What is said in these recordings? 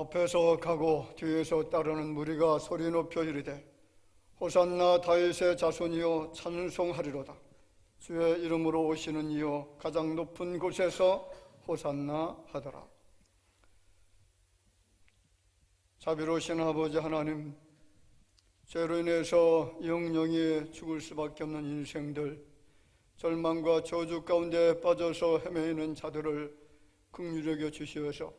앞에서 가고 뒤에서 따르는 무리가 소리 높여 이르되 호산나 다윗의 자손이여 찬송하리로다. 주의 이름으로 오시는 이여 가장 높은 곳에서 호산나 하더라. 자비로우신 아버지 하나님, 죄로 인해서 영영이 죽을 수밖에 없는 인생들, 절망과 저주 가운데 빠져서 헤매이는 자들을 긍휼히 여겨 주시어서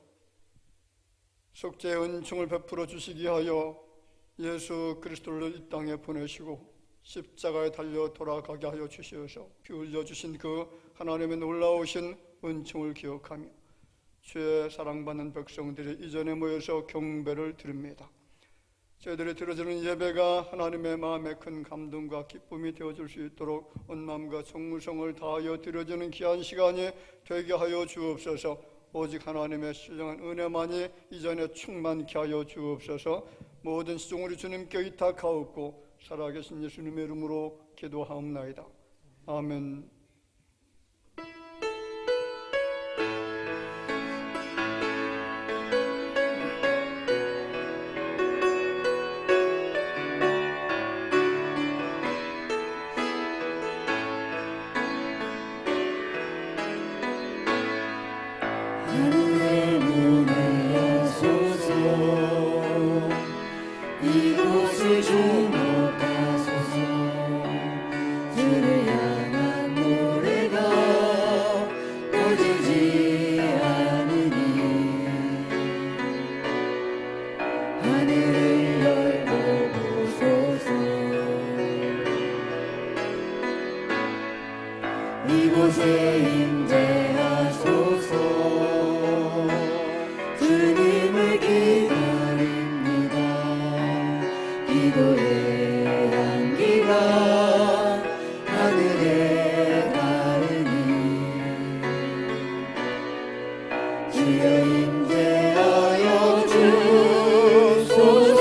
속죄의 은총을 베풀어 주시기 하여 예수 그리스도를 이 땅에 보내시고 십자가에 달려 돌아가게 하여 주시어서 피 흘려 주신 그 하나님의 놀라우신 은총을 기억하며 주의 사랑받는 백성들이 이전에 모여서 경배를 드립니다. 저희들이 드려지는 예배가 하나님의 마음에 큰 감동과 기쁨이 되어줄 수 있도록 온 마음과 정무성을 다하여 드려지는 귀한 시간이 되게 하여 주옵소서. 오직 하나님의 신령한 은혜만이 이전에 충만케 하여 주옵소서. 모든 시종 우리 주님께 의탁하옵고 살아계신 예수님의 이름으로 기도하옵나이다. 아멘. 하늘의 문을 여소서. 이곳을 주목하소서. 주를 향한 노래가 꺼지지 않으니 하늘을 열고 보소서. 이곳에 임재하소서. 주님을 기다립니다. 기도의 향기가 하늘에 닿으니 주여 임재하여 주소서.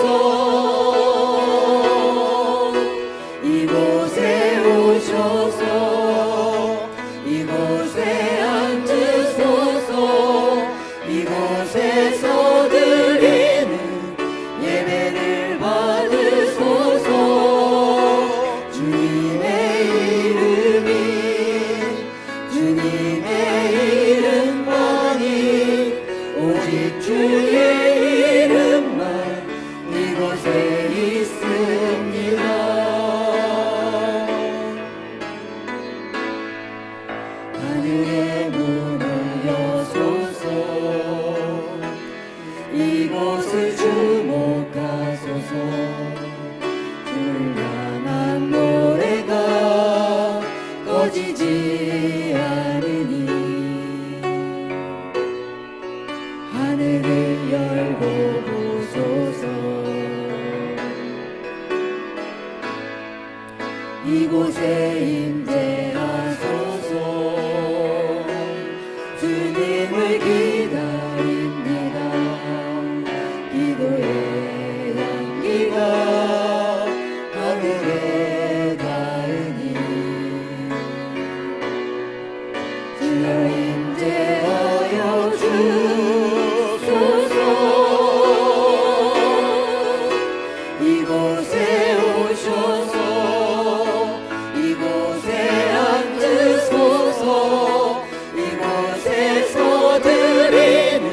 이곳에 오셔서 이곳에 앉으소서. 이곳에서 드리는 예배를 받으소서. 주님의 이름이 주님의 이름만이 오직 주의 이름만 이곳에 있습니다. 하늘의 문을 여소서. 이곳을 주목하소서. 주를 향한 노래가 꺼지지 않으니 하늘을 열고 보소서. 이곳에 임재하소서. 주님을 기다립니다. 기도의 향기가 하늘에 닿으니 주여 임재하여 주소서. 이곳에 오셔서 이곳에 앉으소서. 이곳에서 드리는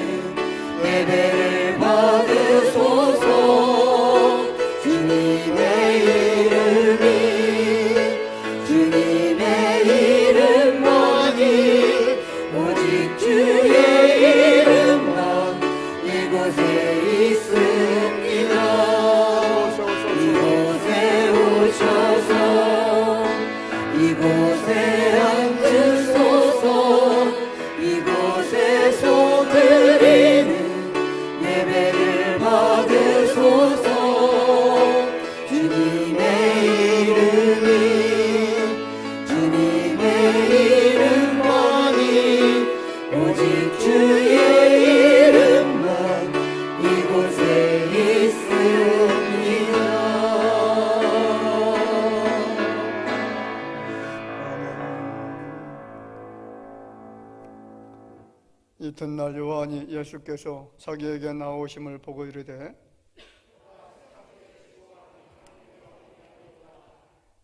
예배를 받으소서. 주님의 이름이 주님의 이름만이 오직 주의 이름만 이곳에 있습니다. 이곳에 오셔서 이곳에 앉으소서. 이곳에서 드리는 예배를 받으소서. 주님의 이름이 주님의 이름만이 오직 주의 이름만 이곳에 있습니다. 아멘. 이튿날 요한이 예수께서 자기에게 나오심을 보고 이르되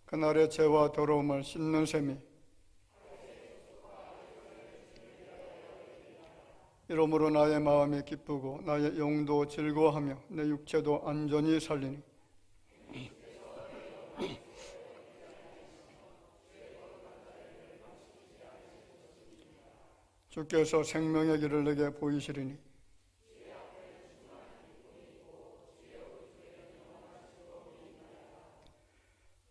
그날의 죄와 더러움을 씻는 셈이 이러므로 나의 마음이 기쁘고 나의 영도 즐거워하며 내 육체도 안전히 살리니 주께서 생명의 길을 내게 보이시리니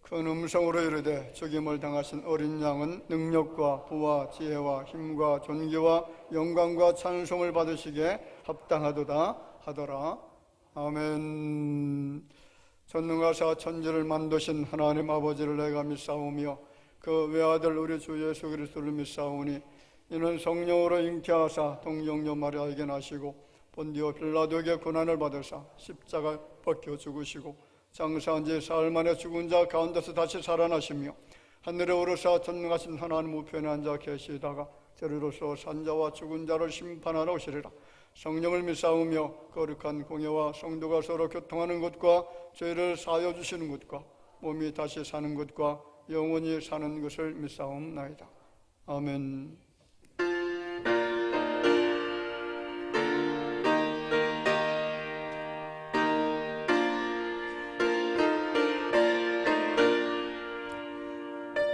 큰 음성으로 이르되 죽임을 당하신 어린 양은 능력과 부와 지혜와 힘과 존귀와 영광과 찬송을 받으시기에 합당하도다 하더라. 아멘. 전능하사 천지를 만드신 하나님 아버지를 내가 믿사오며 그 외아들 우리 주 예수 그리스도를 믿사오니 이는 성령으로 잉태하사 동정녀 마리아에게 나시고 본디오 빌라도에게 고난을 받으사 십자가 벗겨 죽으시고 장사한 지 사흘 만에 죽은 자 가운데서 다시 살아나시며 하늘에 오르사 전능하신 하나님 우편에 앉아 계시다가 저리로서 산자와 죽은 자를 심판하러 오시리라. 성령을 믿사오며 거룩한 공예와 성도가 서로 교통하는 것과 죄를 사하여 주시는 것과 몸이 다시 사는 것과 영원히 사는 것을 믿사옵나이다. 아멘.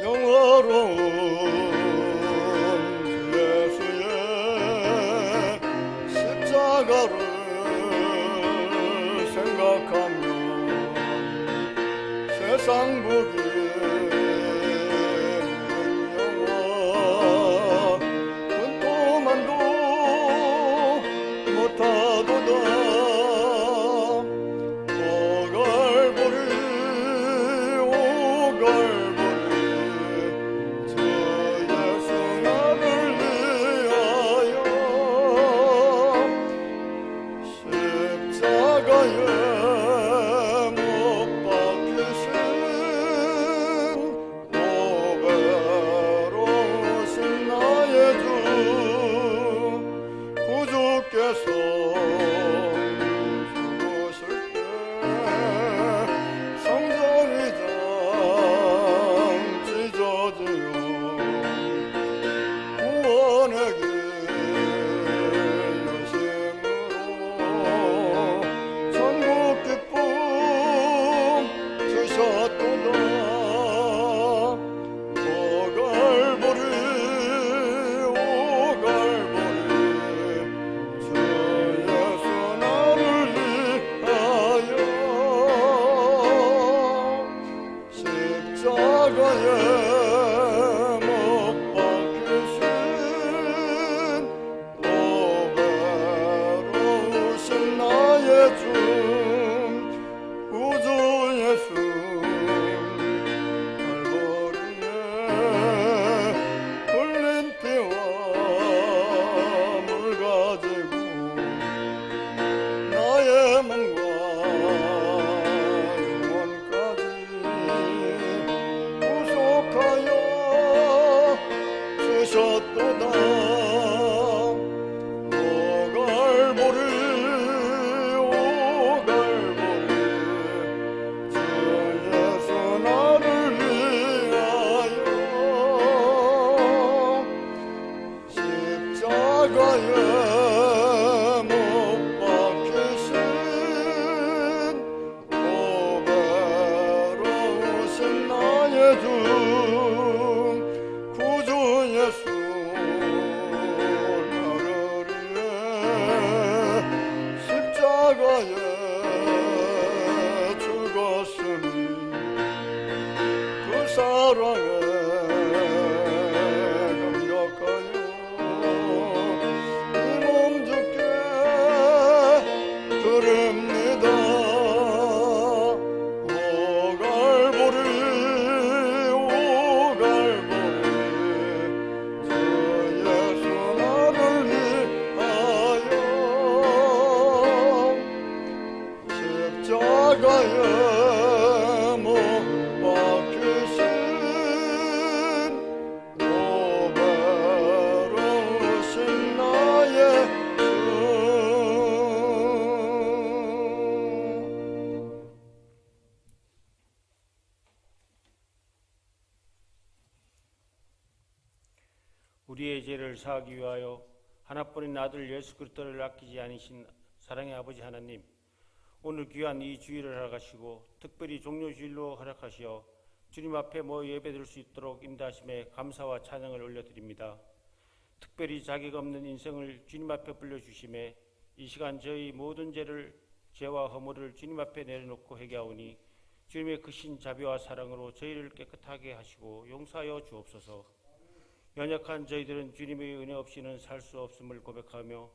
영화로운 예수의 십자가를 생각하며 세상 보기 영화 근토만도 못하도다. 오갈보리 사랑에 감격하여 우리의 죄를 사하기 위하여 하나뿐인 아들 예수 그리스도를 아끼지 않으신 사랑의 아버지 하나님, 오늘 귀한 이 주일을 허락하시고 특별히 종료주일로 허락하시어 주님 앞에 모여 예배드릴 수 있도록 인도하심에 감사와 찬양을 올려드립니다. 특별히 자격 없는 인생을 주님 앞에 불려주심에 이 시간 저희 모든 죄와 허물을 주님 앞에 내려놓고 회개하오니 주님의 크신 자비와 사랑으로 저희를 깨끗하게 하시고 용서하여 주옵소서. 연약한 저희들은 주님의 은혜 없이는 살 수 없음을 고백하며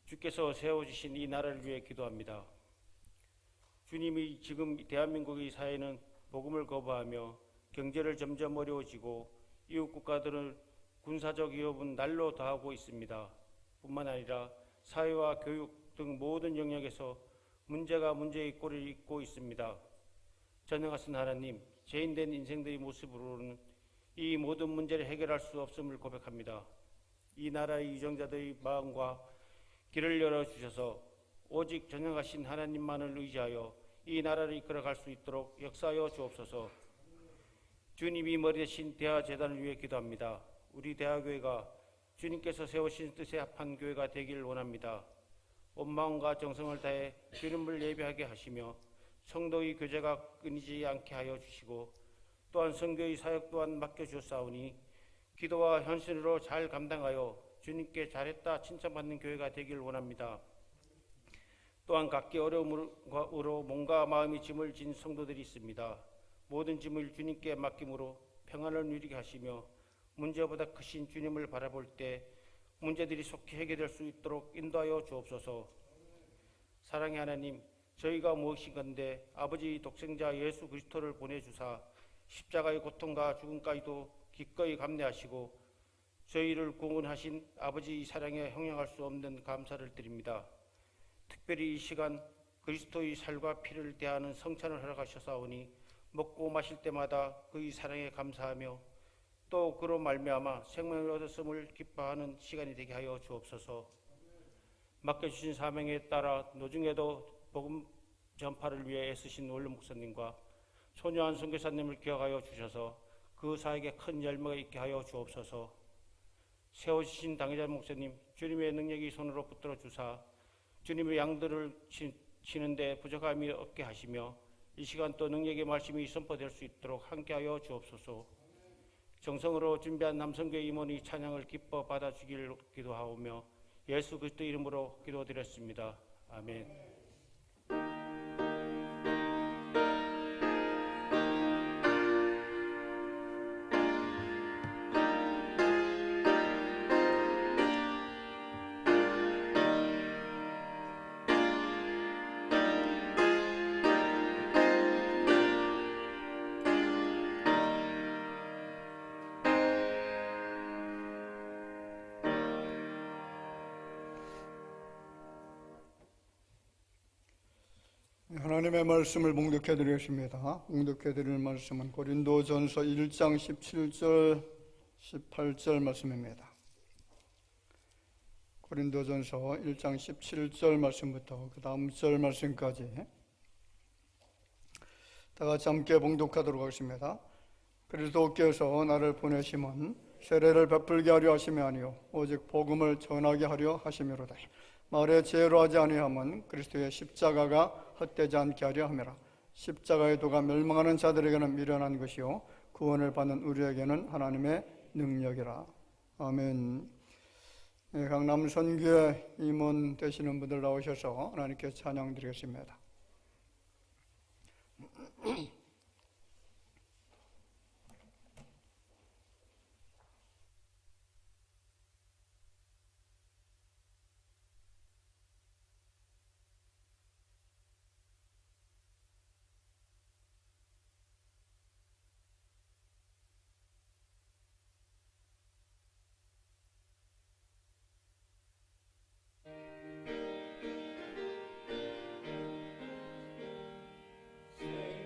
주께서 세워주신 이 나라를 위해 기도합니다. 주님이 지금 대한민국의 사회는 복음을 거부하며 경제를 점점 어려워지고 이웃 국가들은 군사적 위협은 날로 더하고 있습니다. 뿐만 아니라 사회와 교육 등 모든 영역에서 문제가 문제의 꼴을 잇고 있습니다. 전능하신 하나님, 죄인된 인생들의 모습으로는 이 모든 문제를 해결할 수 없음을 고백합니다. 이 나라의 유정자들의 마음과 길을 열어주셔서 오직 전능하신 하나님만을 의지하여 이 나라를 이끌어갈 수 있도록 역사하여 주옵소서. 주님이 머리 대신 대하재단을 위해 기도합니다. 우리 대하교회가 주님께서 세우신 뜻에 합한 교회가 되기를 원합니다. 온 마음과 정성을 다해 주님을 예배하게 하시며 성도의 교제가 끊이지 않게 하여 주시고 또한 선교의 사역 또한 맡겨주사오니 기도와 헌신으로 잘 감당하여 주님께 잘했다 칭찬받는 교회가 되기를 원합니다. 또한 각기 어려움으로 몸과 마음의 짐을 진 성도들이 있습니다. 모든 짐을 주님께 맡김으로 평안을 누리게 하시며 문제보다 크신 주님을 바라볼 때 문제들이 속히 해결될 수 있도록 인도하여 주옵소서. 사랑의 하나님, 저희가 무엇인건데 아버지 독생자 예수 그리스도를 보내주사 십자가의 고통과 죽음까지도 기꺼이 감내하시고 저희를 구원하신 아버지 사랑에 형용할 수 없는 감사를 드립니다. 특별히 이 시간 그리스도의 살과 피를 대하는 성찬을 허락하셨사오니 먹고 마실 때마다 그의 사랑에 감사하며 또 그로 말미암아 생명을 얻었음을 기뻐하는 시간이 되게 하여 주옵소서. 맡겨주신 사명에 따라 노중에도 복음 전파를 위해 애쓰신 원로 목사님과 소녀한 선교사님을 기억하여 주셔서 그 사역에 큰 열매가 있게 하여 주옵소서. 세워주신 당회자 목사님, 주님의 능력이 손으로 붙들어 주사 주님의 양들을 치는데 부족함이 없게 하시며 이 시간 또 능력의 말씀이 선포될 수 있도록 함께하여 주옵소서. 정성으로 준비한 남성교회 임원의 찬양을 기뻐 받아주기를 기도하오며 예수 그리스도 이름으로 기도드렸습니다. 아멘. 하나님의 말씀을 봉독해 드리겠습니다. 봉독해 드릴 말씀은 고린도전서 1장 17절 18절 말씀입니다. 고린도전서 1장 17절 말씀부터 그 다음 절 말씀까지 다 같이 함께 봉독하도록 하겠습니다. 그리스도께서 나를 보내심은 세례를 베풀게 하려 하심이 아니요 오직 복음을 전하게 하려 하심이로다. 말에 죄로 하지 아니함은 그리스도의 십자가가 헛되지 않게 하려 함이라. 십자가의 도가 멸망하는 자들에게는 미련한 것이요 구원을 받는 우리에게는 하나님의 능력이라. 아멘. 강남 선교회 임원 되시는 분들 나오셔서 하나님께 찬양 드리겠습니다.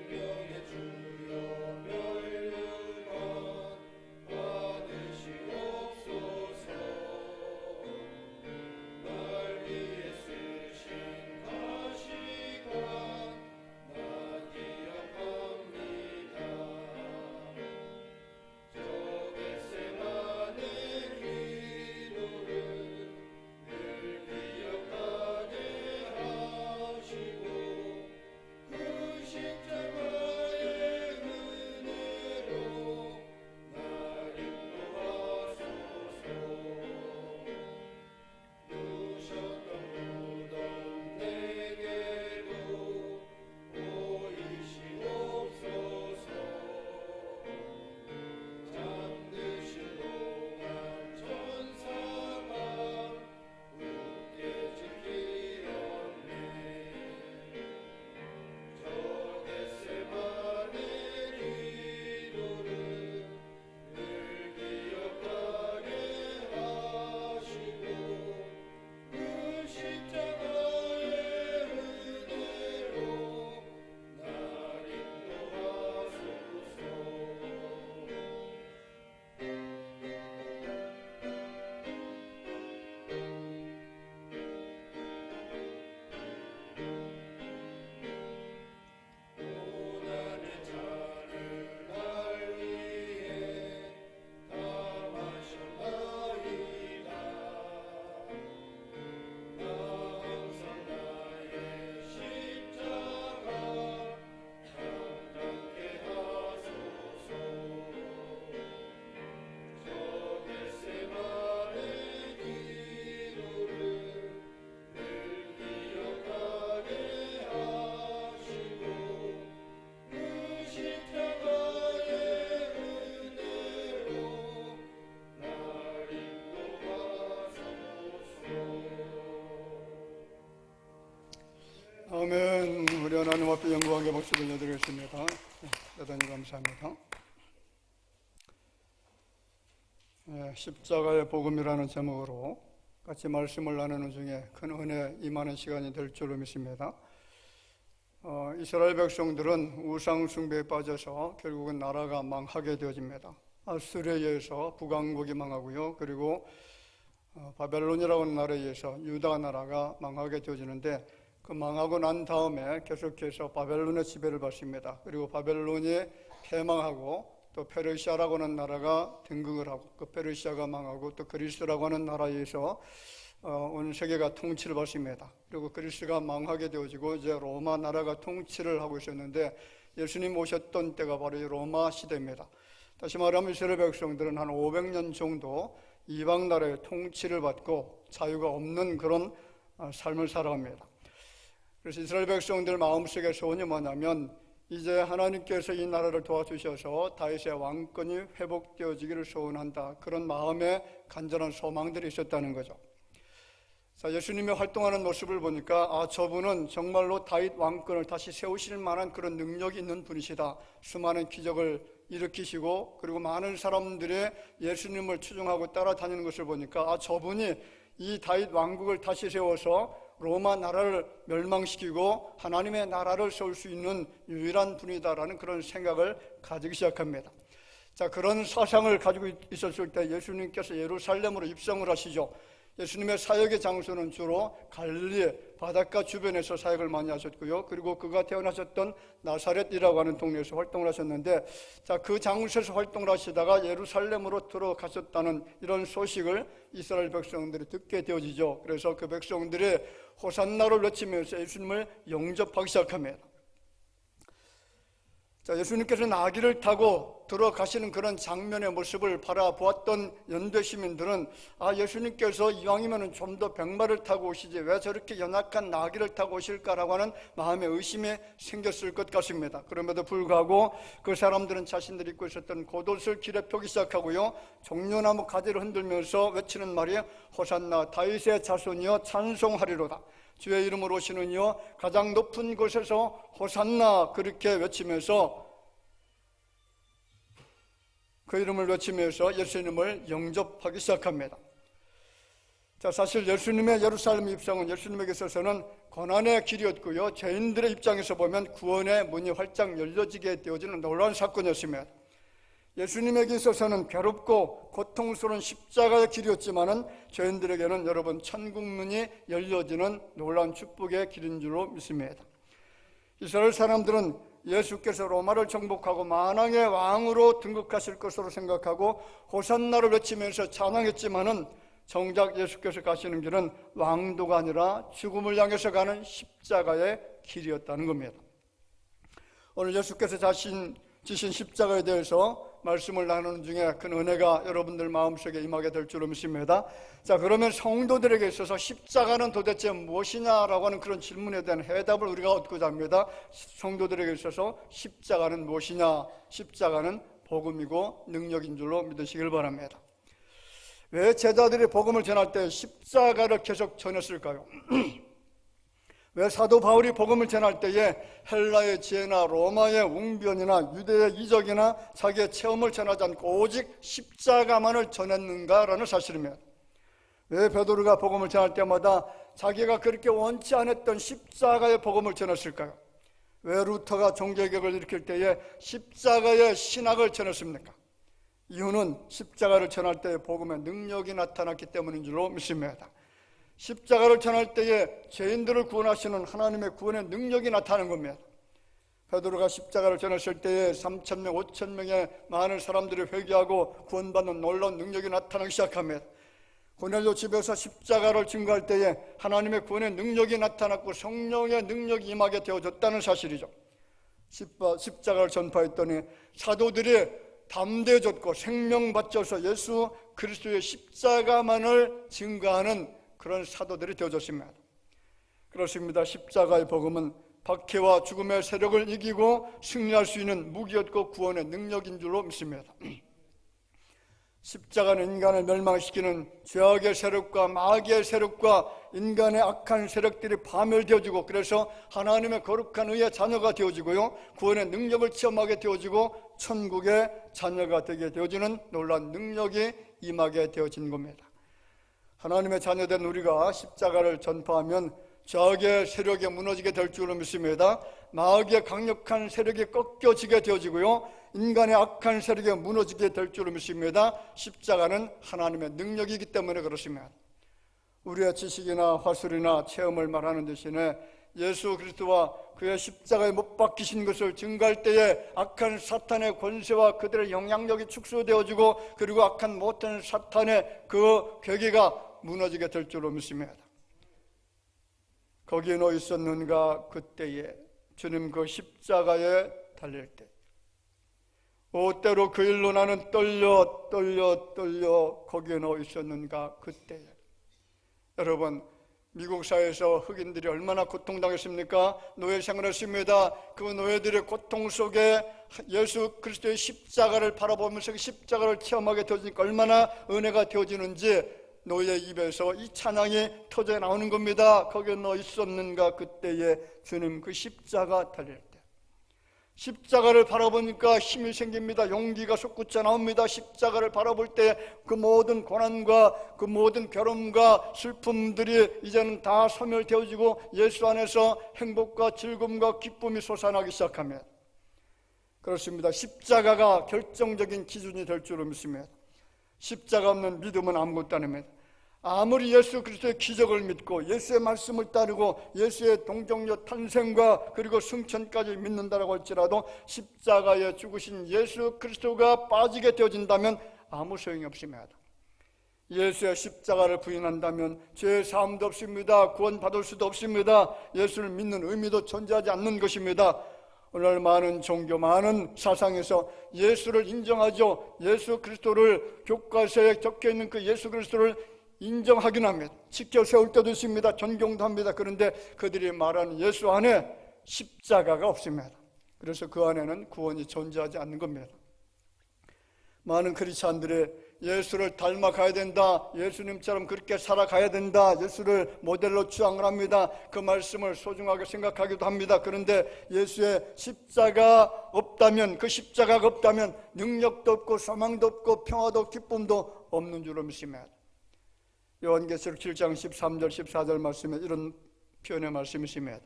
생명 우리 하나님 앞에 영광의 박수 들려드리겠습니다. 대단히 감사합니다. 십자가의 복음이라는 제목으로 같이 말씀을 나누는 중에 큰 은혜 임하는 시간이 될 줄로 믿습니다. 이스라엘 백성들은 우상 숭배에 빠져서 결국은 나라가 망하게 되어집니다. 아수르에 의해서 북왕국이 망하고요. 그리고 바벨론이라고 하는 나라에 의해서 유다 나라가 망하게 되어지는데, 그 망하고 난 다음에 계속해서 바벨론의 지배를 받습니다. 그리고 바벨론이 패망하고 또 페르시아라고 하는 나라가 등극을 하고, 그 페르시아가 망하고 또 그리스라고 하는 나라에 의해서 온 세계가 통치를 받습니다. 그리고 그리스가 망하게 되어지고 이제 로마 나라가 통치를 하고 있었는데, 예수님 오셨던 때가 바로 이 로마 시대입니다. 다시 말하면 이스라엘 백성들은 한 500년 정도 이방 나라의 통치를 받고 자유가 없는 그런 삶을 살아갑니다. 그래서 이스라엘 백성들 마음속의 소원이 뭐냐면, 이제 하나님께서 이 나라를 도와주셔서 다윗의 왕권이 회복되어지기를 소원한다, 그런 마음에 간절한 소망들이 있었다는 거죠. 자, 예수님의 활동하는 모습을 보니까 저분은 정말로 다윗 왕권을 다시 세우실 만한 그런 능력이 있는 분이시다. 수많은 기적을 일으키시고 그리고 많은 사람들이 예수님을 추종하고 따라다니는 것을 보니까 저분이 이 다윗 왕국을 다시 세워서 로마 나라를 멸망시키고 하나님의 나라를 세울 수 있는 유일한 분이다라는 그런 생각을 가지기 시작합니다. 자, 그런 사상을 가지고 있었을 때 예수님께서 예루살렘으로 입성을 하시죠. 예수님의 사역의 장소는 주로 갈릴리 바닷가 주변에서 사역을 많이 하셨고요. 그리고 그가 태어나셨던 나사렛이라고 하는 동네에서 활동을 하셨는데, 자, 그 장소에서 활동을 하시다가 예루살렘으로 들어가셨다는 이런 소식을 이스라엘 백성들이 듣게 되어지죠. 그래서 그 백성들이 호산나를 외치면서 예수님을 영접하기 시작합니다. 자, 예수님께서 나귀를 타고 들어가시는 그런 장면의 모습을 바라보았던 연대 시민들은 예수님께서 이왕이면 좀 더 백마를 타고 오시지 왜 저렇게 연약한 나귀를 타고 오실까라고 하는 마음의 의심이 생겼을 것 같습니다. 그럼에도 불구하고 그 사람들은 자신들이 입고 있었던 겉옷을 길에 펴기 시작하고요, 종려나무 가지를 흔들면서 외치는 말이 호산나 다윗의 자손이여 찬송하리로다, 주의 이름으로 오시는 이여 가장 높은 곳에서 호산나, 그렇게 외치면서 그 이름을 외치면서 예수님을 영접하기 시작합니다. 자, 사실 예수님의 예루살렘 입성은 예수님에게 있어서는 고난의 길이었고요, 죄인들의 입장에서 보면 구원의 문이 활짝 열려지게 되어지는 놀라운 사건이었습니다. 예수님에게 있어서는 괴롭고 고통스러운 십자가의 길이었지만은 죄인들에게는 여러분 천국 문이 열려지는 놀라운 축복의 길인 줄로 믿습니다. 이스라엘 사람들은 예수께서 로마를 정복하고 만왕의 왕으로 등극하실 것으로 생각하고 호산나를 외치면서 찬양했지만은 정작 예수께서 가시는 길은 왕도가 아니라 죽음을 향해서 가는 십자가의 길이었다는 겁니다. 오늘 예수께서 지신 십자가에 대해서 말씀을 나누는 중에 큰 은혜가 여러분들 마음속에 임하게 될 줄로 믿습니다. 자, 그러면 성도들에게 있어서 십자가는 도대체 무엇이냐라고 하는 그런 질문에 대한 해답을 우리가 얻고자 합니다. 성도들에게 있어서 십자가는 무엇이냐? 십자가는 복음이고 능력인 줄로 믿으시길 바랍니다. 왜 제자들이 복음을 전할 때 십자가를 계속 전했을까요? 왜 사도 바울이 복음을 전할 때에 헬라의 지혜나 로마의 웅변이나 유대의 이적이나 자기의 체험을 전하지 않고 오직 십자가만을 전했는가라는 사실입니다. 왜 베드로가 복음을 전할 때마다 자기가 그렇게 원치 않았던 십자가의 복음을 전했을까요? 왜 루터가 종교개혁을 일으킬 때에 십자가의 신학을 전했습니까? 이유는 십자가를 전할 때의 복음의 능력이 나타났기 때문인 줄로 믿습니다. 십자가를 전할 때에 죄인들을 구원하시는 하나님의 구원의 능력이 나타나는 겁니다. 베드로가 십자가를 전했을 때에 3,000명, 5,000명의 많은 사람들이 회개하고 구원받는 놀라운 능력이 나타나기 시작합니다. 고넬료 집에서 십자가를 증거할 때에 하나님의 구원의 능력이 나타났고 성령의 능력이 임하게 되어졌다는 사실이죠. 십자가를 전파했더니 사도들이 담대해졌고 생명 바쳐서 예수 그리스도의 십자가만을 증거하는 그런 사도들이 되어졌습니다. 그렇습니다. 십자가의 복음은 박해와 죽음의 세력을 이기고 승리할 수 있는 무기였고 구원의 능력인 줄로 믿습니다. 십자가는 인간을 멸망시키는 죄악의 세력과 마귀의 세력과 인간의 악한 세력들이 파멸되어지고, 그래서 하나님의 거룩한 의의 자녀가 되어지고요, 구원의 능력을 체험하게 되어지고 천국의 자녀가 되게 되어지는 놀라운 능력이 임하게 되어진 겁니다. 하나님의 자녀된 우리가 십자가를 전파하면 죄악의 세력이 무너지게 될 줄로 믿습니다. 마귀의 강력한 세력이 꺾여지게 되어지고요, 인간의 악한 세력이 무너지게 될 줄로 믿습니다. 십자가는 하나님의 능력이기 때문에 그렇습니다. 우리의 지식이나 화술이나 체험을 말하는 대신에 예수 그리스도와 그의 십자가에 못 박히신 것을 증거할 때에 악한 사탄의 권세와 그들의 영향력이 축소되어지고, 그리고 악한 모든 사탄의 그 괴계가 무너지게 될 줄로 믿습니다. 거기에 너 있었는가? 그때에 주님 그 십자가에 달릴 때, 때로 그 일로 나는 떨려 거기에 너 있었는가? 그때에. 여러분, 미국 사회에서 흑인들이 얼마나 고통당했습니까? 노예 생활했습니다. 그 노예들의 고통 속에 예수 그리스도의 십자가를 바라보면서 그 십자가를 체험하게 되어지니까 얼마나 은혜가 되어지는지 노예 입에서 이 찬양이 터져 나오는 겁니다. 거기에 너 있었는가? 그때에 주님 그 십자가 달릴 때. 십자가를 바라보니까 힘이 생깁니다. 용기가 솟구쳐 나옵니다. 십자가를 바라볼 때 그 모든 고난과 그 모든 괴로움과 슬픔들이 이제는 다 소멸되어지고 예수 안에서 행복과 즐거움과 기쁨이 솟아나기 시작합니다. 그렇습니다. 십자가가 결정적인 기준이 될 줄로 믿습니다. 십자가 없는 믿음은 아무것도 아닙니다. 아무리 예수 그리스도의 기적을 믿고 예수의 말씀을 따르고 예수의 동정녀 탄생과 그리고 승천까지 믿는다라고 할지라도 십자가에 죽으신 예수 그리스도가 빠지게 되어진다면 아무 소용이 없습니다. 예수의 십자가를 부인한다면 죄의 사함도 없습니다. 구원받을 수도 없습니다. 예수를 믿는 의미도 존재하지 않는 것입니다. 오늘 많은 종교, 많은 사상에서 예수를 인정하죠. 예수 그리스도를 교과서에 적혀있는 그 예수 그리스도를 인정하긴 합니다. 지켜 세울 때도 있습니다. 존경도 합니다. 그런데 그들이 말하는 예수 안에 십자가가 없습니다. 그래서 그 안에는 구원이 존재하지 않는 겁니다. 많은 크리스찬들이 예수를 닮아가야 된다, 예수님처럼 그렇게 살아가야 된다, 예수를 모델로 추앙을 합니다. 그 말씀을 소중하게 생각하기도 합니다. 그런데 예수의 십자가 없다면, 그 십자가가 없다면 능력도 없고 소망도 없고 평화도 기쁨도 없는 줄로 믿습니다. 요한계시록 7장 13절 14절 말씀에 이런 표현의 말씀이 있습니다.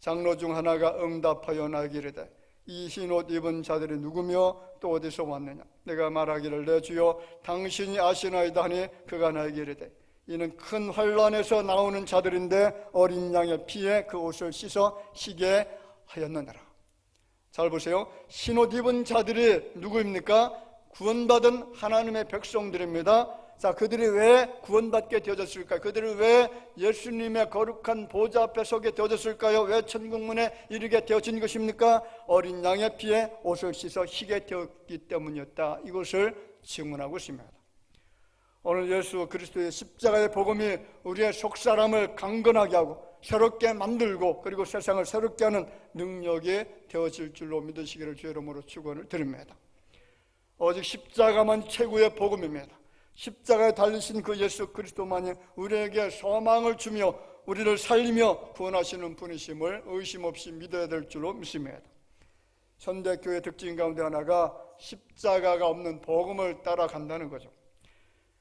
장로 중 하나가 응답하여 나에게 이르되 이 흰 옷 입은 자들이 누구며 또 어디서 왔느냐? 내가 말하기를 내 주여 당신이 아시나이다 하니 그가 나에게 이르되 이는 큰 환란에서 나오는 자들인데 어린 양의 피에 그 옷을 씻어 희게 하였느니라. 잘 보세요. 흰 옷 입은 자들이 누구입니까? 구원받은 하나님의 백성들입니다. 자, 그들이 왜 구원받게 되어졌을까요? 그들이 왜 예수님의 거룩한 보좌 앞에 서게 되어졌을까요? 왜 천국문에 이르게 되어진 것입니까? 어린 양의 피에 옷을 씻어 희게 되었기 때문이었다. 이것을 증언하고 있습니다. 오늘 예수 그리스도의 십자가의 복음이 우리의 속사람을 강건하게 하고 새롭게 만들고 그리고 세상을 새롭게 하는 능력이 되어질 줄로 믿으시기를 주의 이름으로 축원을 드립니다. 오직 십자가만 최고의 복음입니다. 십자가에 달리신 그 예수 그리스도만이 우리에게 소망을 주며 우리를 살리며 구원하시는 분이심을 의심 없이 믿어야 될 줄로 믿습니다. 현대교회 특징 가운데 하나가 십자가가 없는 복음을 따라간다는 거죠.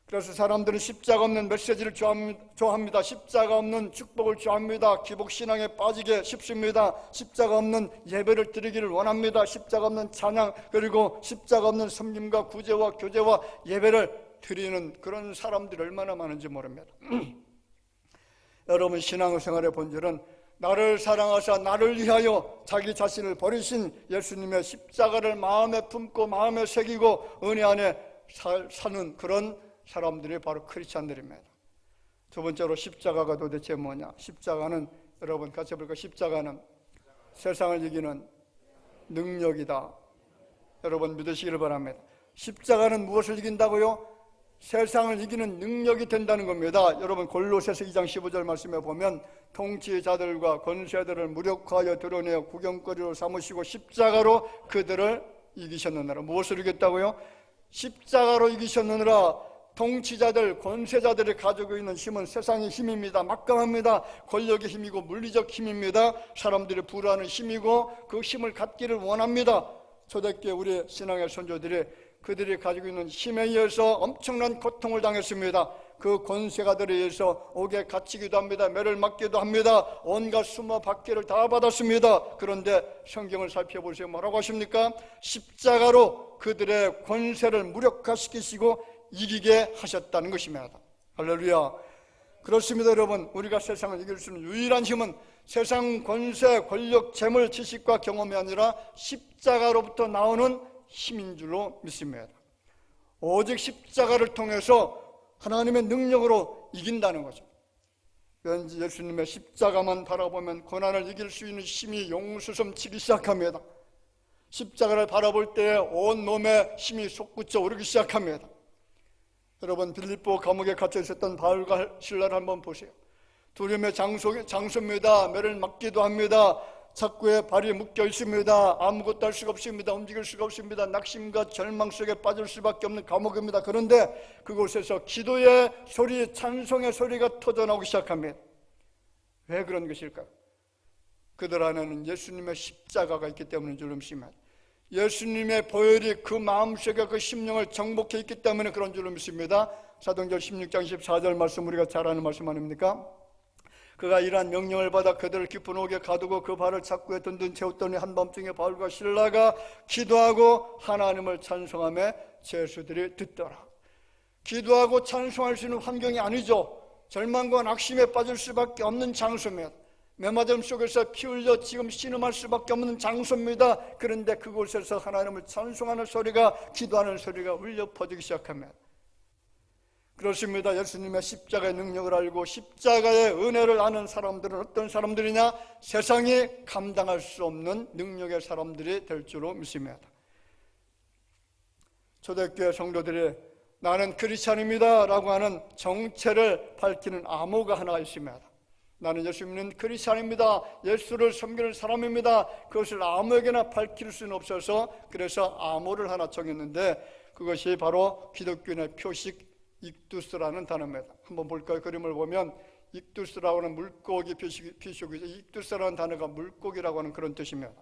그래서 사람들은 십자가 없는 메시지를 좋아합니다. 십자가 없는 축복을 좋아합니다. 기복신앙에 빠지게 쉽습니다. 십자가 없는 예배를 드리기를 원합니다. 십자가 없는 찬양, 그리고 십자가 없는 섬김과 구제와 교제와 예배를 드리는 그런 사람들이 얼마나 많은지 모릅니다. 여러분, 신앙생활의 본질은 나를 사랑하사 나를 위하여 자기 자신을 버리신 예수님의 십자가를 마음에 품고 마음에 새기고 은혜 안에 사는 그런 사람들이 바로 크리스찬들입니다. 두 번째로 십자가가 도대체 뭐냐? 십자가는, 여러분 같이 볼까요? 십자가는 세상을 이기는 능력이다. 여러분 믿으시기를 바랍니다. 십자가는 무엇을 이긴다고요? 세상을 이기는 능력이 된다는 겁니다. 여러분 골로새서 2장 15절 말씀에 보면 통치자들과 권세들을 무력화하여 드러내어 구경거리로 삼으시고 십자가로 그들을 이기셨느니라. 무엇을 이겼다고요? 십자가로 이기셨느니라. 통치자들, 권세자들이 가지고 있는 힘은 세상의 힘입니다. 막강합니다. 권력의 힘이고 물리적 힘입니다. 사람들이 부러워하는 힘이고 그 힘을 갖기를 원합니다. 초대교회 우리 신앙의 선조들이 그들이 가지고 있는 힘에 의해서 엄청난 고통을 당했습니다. 그 권세가들에 의해서 옥에 갇히기도 합니다. 매를 맞기도 합니다. 온갖 수모 박해를 다 받았습니다. 그런데 성경을 살펴보세요. 뭐라고 하십니까? 십자가로 그들의 권세를 무력화시키시고 이기게 하셨다는 것입니다. 할렐루야. 그렇습니다. 여러분, 우리가 세상을 이길 수 있는 유일한 힘은 세상 권세, 권력, 재물, 지식과 경험이 아니라 십자가로부터 나오는 힘인 줄로 믿습니다. 오직 십자가를 통해서 하나님의 능력으로 이긴다는 거죠. 왠지 예수님의 십자가만 바라보면 고난을 이길 수 있는 힘이 용수섬치기 시작합니다. 십자가를 바라볼 때 온 몸에 힘이 솟구쳐 오르기 시작합니다. 여러분, 빌립보 감옥에 갇혀 있었던 바울과 실라를 한번 보세요. 두려움의 장소입니다. 매를 맞기도 합니다. 착고에 발이 묶여 있습니다. 아무것도 할 수가 없습니다. 움직일 수가 없습니다. 낙심과 절망 속에 빠질 수밖에 없는 감옥입니다. 그런데 그곳에서 기도의 소리, 찬송의 소리가 터져나오기 시작합니다. 왜 그런 것일까요? 그들 안에는 예수님의 십자가가 있기 때문인 줄 믿습니다. 예수님의 보혈이 그 마음속에 그 심령을 정복해 있기 때문에 그런 줄로 믿습니다. 사도행전 16장 14절 말씀, 우리가 잘 아는 말씀 아닙니까? 그가 이러한 명령을 받아 그들을 깊은 옥에 가두고 그 발을 착고에 든든 채웠더니 한밤중에 바울과 실라가 기도하고 하나님을 찬송하며 죄수들이 듣더라. 기도하고 찬송할 수 있는 환경이 아니죠. 절망과 낙심에 빠질 수밖에 없는 장소입니다. 메마름 속에서 피 흘려 지금 신음할 수밖에 없는 장소입니다. 그런데 그곳에서 하나님을 찬송하는 소리가, 기도하는 소리가 울려 퍼지기 시작합니다. 그렇습니다. 예수님의 십자가의 능력을 알고 십자가의 은혜를 아는 사람들은 어떤 사람들이냐? 세상이 감당할 수 없는 능력의 사람들이 될 줄로 믿습니다. 초대교회 성도들이 나는 크리스찬입니다 라고 하는 정체를 밝히는 암호가 하나 있습니다. 나는 예수 믿는 크리스찬입니다. 예수를 섬기는 사람입니다. 그것을 아무에게나 밝힐 수는 없어서 그래서 암호를 하나 정했는데 그것이 바로 기독교인의 표식 익두스라는 단어입니다. 한번 볼까요? 그림을 보면 익두스라고 하는 물고기 표식이죠. 익두스라는 단어가 물고기라고 하는 그런 뜻입니다.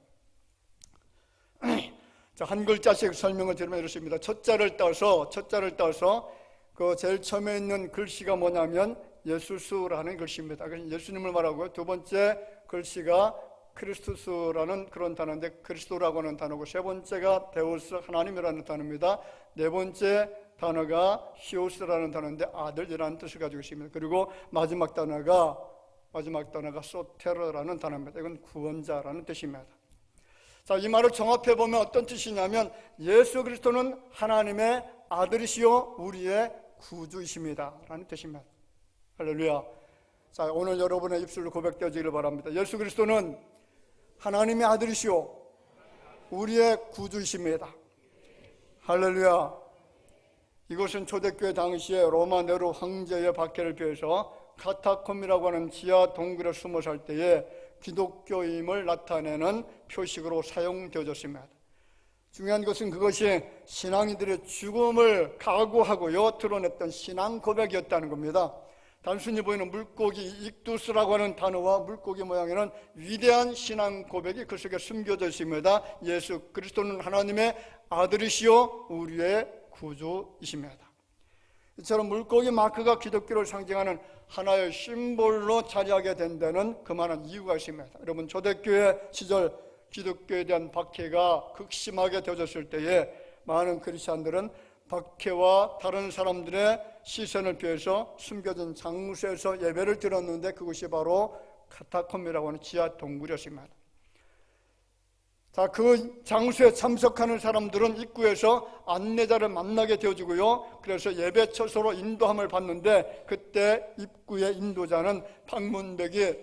자, 한 글자씩 설명을 드리면 이렇습니다. 첫 자를 따서 그 제일 처음에 있는 글씨가 뭐냐면 예수스라는 글씨입니다. 예수님을 말하고요. 두 번째 글씨가 크리스투스라는 그런 단어인데 그리스도라고 하는 단어고, 세 번째가 데우스, 하나님이라는 단어입니다. 네 번째 단어가 히오스라는 단어인데 아들이라는 뜻을 가지고 있습니다. 그리고 마지막 단어가 소테르라는 단어입니다. 이건 구원자라는 뜻입니다. 자, 이 말을 종합해 보면 어떤 뜻이냐면 예수 그리스도는 하나님의 아들이시요 우리의 구주이십니다 라는 뜻입니다. 할렐루야. 자, 오늘 여러분의 입술로 고백되어지기를 바랍니다. 예수 그리스도는 하나님의 아들이시요 우리의 구주이십니다. 할렐루야. 이것은 초대교회 당시에 로마 네로 황제의 박해를 피해서 카타콤이라고 하는 지하 동굴에 숨어 살 때에 기독교임을 나타내는 표식으로 사용되어졌습니다. 중요한 것은 그것이 신앙인들의 죽음을 각오하고요 드러냈던 신앙 고백이었다는 겁니다. 단순히 보이는 물고기 익두스라고 하는 단어와 물고기 모양에는 위대한 신앙 고백이 그 속에 숨겨져 있습니다. 예수 그리스도는 하나님의 아들이시요 우리의 구주이십니다. 이처럼 물고기 마크가 기독교를 상징하는 하나의 심볼로 자리하게 된 데는 그만한 이유가 있습니다. 여러분, 초대교회 시절 기독교에 대한 박해가 극심하게 되어졌을 때에 많은 크리스찬들은 박해와 다른 사람들의 시선을 피해서 숨겨진 장소에서 예배를 드렸는데 그것이 바로 카타콤이라고 하는 지하 동굴이었습니다. 자, 그 장소에 참석하는 사람들은 입구에서 안내자를 만나게 되어지고요. 그래서 예배 처소로 인도함을 받는데 그때 입구의 인도자는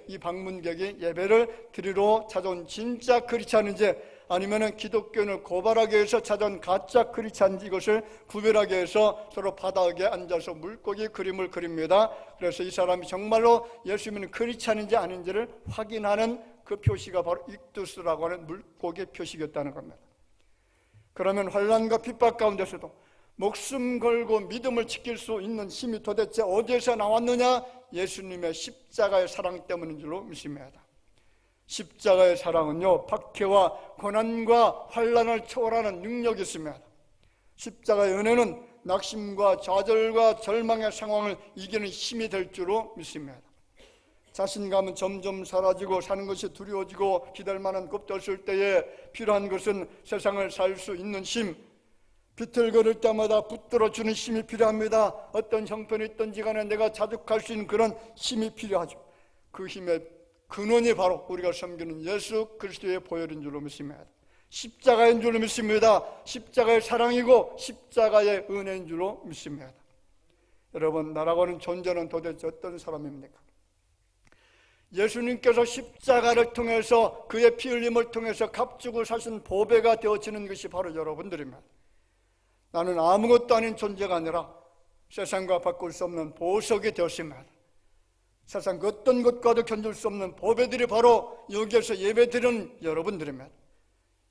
이 방문객이 예배를 드리러 찾아온 진짜 크리스찬인지 아니면은 기독교인을 고발하기 위해서 찾아온 가짜 크리스찬인지 이것을 구별하기 위해서 서로 바닥에 앉아서 물고기 그림을 그립니다. 그래서 이 사람이 정말로 예수 믿는 크리스찬인지 아닌지를 확인하는 그 표시가 바로 익두스라고 하는 물고기 표식이었다는 겁니다. 그러면 환난과 핍박 가운데서도 목숨 걸고 믿음을 지킬 수 있는 힘이 도대체 어디에서 나왔느냐? 예수님의 십자가의 사랑 때문인 줄로 믿습니다. 십자가의 사랑은요, 박해와 고난과 환난을 초월하는 능력이 있습니다. 십자가의 은혜는 낙심과 좌절과 절망의 상황을 이기는 힘이 될 줄로 믿습니다. 자신감은 점점 사라지고 사는 것이 두려워지고 기댈 만한 것도 없을 때에 필요한 것은 세상을 살 수 있는 힘, 비틀거릴 때마다 붙들어주는 힘이 필요합니다. 어떤 형편이 있든지 간에 내가 자족할 수 있는 그런 힘이 필요하죠. 그 힘의 근원이 바로 우리가 섬기는 예수 그리스도의 보혈인 줄로 믿습니다. 십자가인 줄로 믿습니다. 십자가의 사랑이고 십자가의 은혜인 줄로 믿습니다. 여러분, 나라고 하는 존재는 도대체 어떤 사람입니까? 예수님께서 십자가를 통해서 그의 피 흘림을 통해서 값주고 사신 보배가 되어지는 것이 바로 여러분들입니다. 나는 아무것도 아닌 존재가 아니라 세상과 바꿀 수 없는 보석이 되었습니다. 세상 그 어떤 것과도 견딜 수 없는 보배들이 바로 여기에서 예배드리는 여러분들입니다.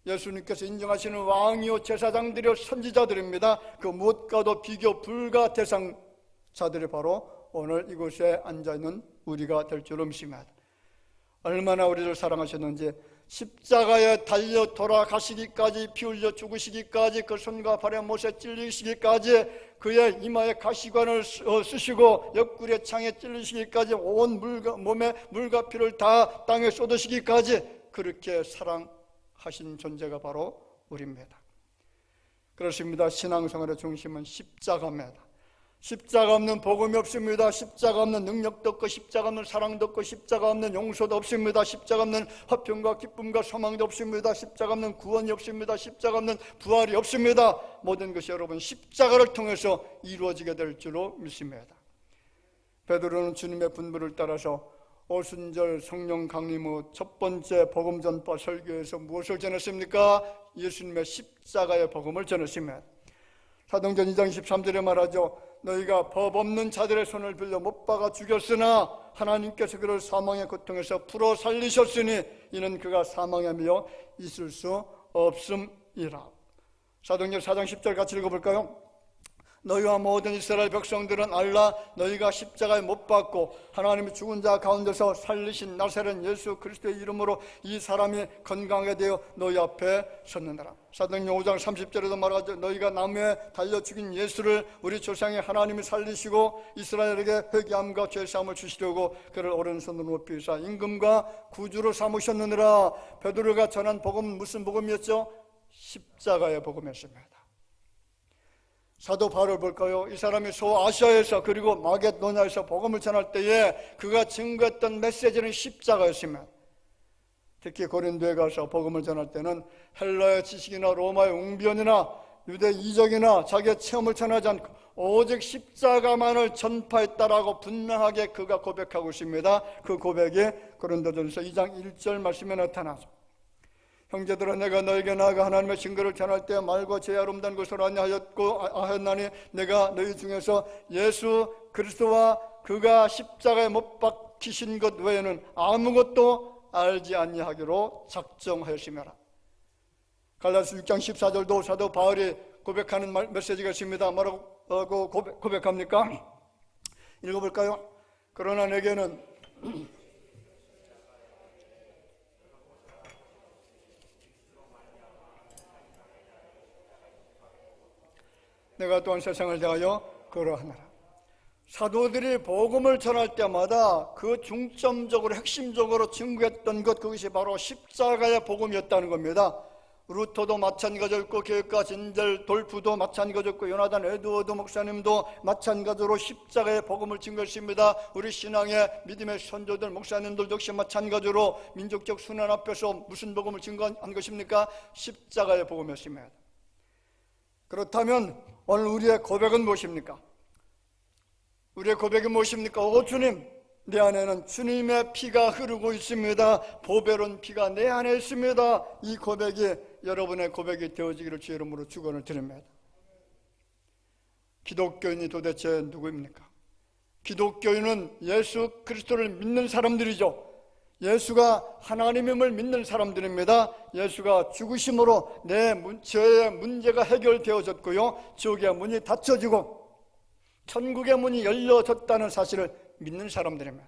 예수님께서 인정하시는 왕이요 제사장들이요 선지자들입니다. 그 무엇과도 비교 불가 대상자들이 바로 오늘 이곳에 앉아있는 우리가 될 줄로 믿습니다. 얼마나 우리를 사랑하셨는지, 십자가에 달려 돌아가시기까지, 피 흘려 죽으시기까지, 그 손과 발에 못에 찔리시기까지, 그의 이마에 가시관을 쓰시고 옆구리에 창에 찔리시기까지, 온 몸에 물과 피를 다 땅에 쏟으시기까지 그렇게 사랑하신 존재가 바로 우리입니다. 그렇습니다. 신앙생활의 중심은 십자가입니다. 십자가 없는 복음이 없습니다. 십자가 없는 능력도 없고, 십자가 없는 사랑도 없고, 십자가 없는 용서도 없습니다. 십자가 없는 화평과 기쁨과 소망도 없습니다. 십자가 없는 구원이 없습니다. 십자가 없는 부활이 없습니다. 모든 것이 여러분 십자가를 통해서 이루어지게 될 줄로 믿습니다. 베드로는 주님의 분부를 따라서 오순절 성령 강림 후 첫 번째 복음 전파 설교에서 무엇을 전했습니까? 예수님의 십자가의 복음을 전했습니다. 사도행전 2장 13절에 말하죠. 너희가 법 없는 자들의 손을 빌려 못 박아 죽였으나 하나님께서 그를 사망의 고통에서 풀어 살리셨으니 이는 그가 사망하며 있을 수 없음이라. 사도행전 4장 10절 같이 읽어볼까요? 너희와 모든 이스라엘 백성들은 알라. 너희가 십자가에 못 박고 하나님이 죽은 자 가운데서 살리신 나사렛 예수 그리스도의 이름으로 이 사람이 건강하게 되어 너희 앞에 섰느니라. 사도행전 5장 30절에도 말하죠. 너희가 나무에 달려 죽인 예수를 우리 조상의 하나님이 살리시고 이스라엘에게 회개함과 죄사함을 주시려고 그를 오른손으로 높이사 임금과 구주로 삼으셨느니라. 베드로가 전한 복음은 무슨 복음이었죠? 십자가의 복음이었습니다. 사도 바울을 볼까요? 이 사람이 소아시아에서 그리고 마게도냐에서 복음을 전할 때에 그가 증거했던 메시지는 십자가였습니다. 특히 고린도에 가서 복음을 전할 때는 헬라의 지식이나 로마의 웅변이나 유대 이적이나 자기의 체험을 전하지 않고 오직 십자가만을 전파했다라고 분명하게 그가 고백하고 있습니다. 그 고백이 고린도전서 2장 1절 말씀에 나타나죠. 형제들아, 내가 너에게 나아가 하나님의 증거를 전할 때 말과 죄 아름다운 것을 아니하였나니 내가 너희 중에서 예수 그리스도와 그가 십자가에 못 박히신 것 외에는 아무것도 알지 아니하기로 작정하였으며라. 갈라디아서 6장 14절도 사도 바울이 고백하는 메시지가 있습니다. 뭐라고 고백합니까? 읽어볼까요? 그러나 내게는 내가 또한 세상을 대하여 그러하노라. 사도들이 복음을 전할 때마다 그 중점적으로 핵심적으로 증거했던 것, 그것이 바로 십자가의 복음이었다는 겁니다. 루터도 마찬가지였고 교회가 진델 돌프도 마찬가지였고 요나단 에드워드 목사님도 마찬가지로 십자가의 복음을 증거했습니다. 우리 신앙의 믿음의 선조들 목사님들 역시 마찬가지로 민족적 순환 앞에서 무슨 복음을 증거한 것입니까? 십자가의 복음이었습니다. 그렇다면 오늘 우리의 고백은 무엇입니까? 우리의 고백이 무엇입니까? 오 주님, 내 안에는 주님의 피가 흐르고 있습니다. 보배로운 피가 내 안에 있습니다. 이 고백이 여러분의 고백이 되어지기를 주의 이름으로 축원을 드립니다. 기독교인이 도대체 누구입니까? 기독교인은 예수 그리스도를 믿는 사람들이죠. 예수가 하나님임을 믿는 사람들입니다. 예수가 죽으심으로 내 죄의 문제가 해결되어졌고요, 지옥의 문이 닫혀지고 천국의 문이 열려졌다는 사실을 믿는 사람들입니다.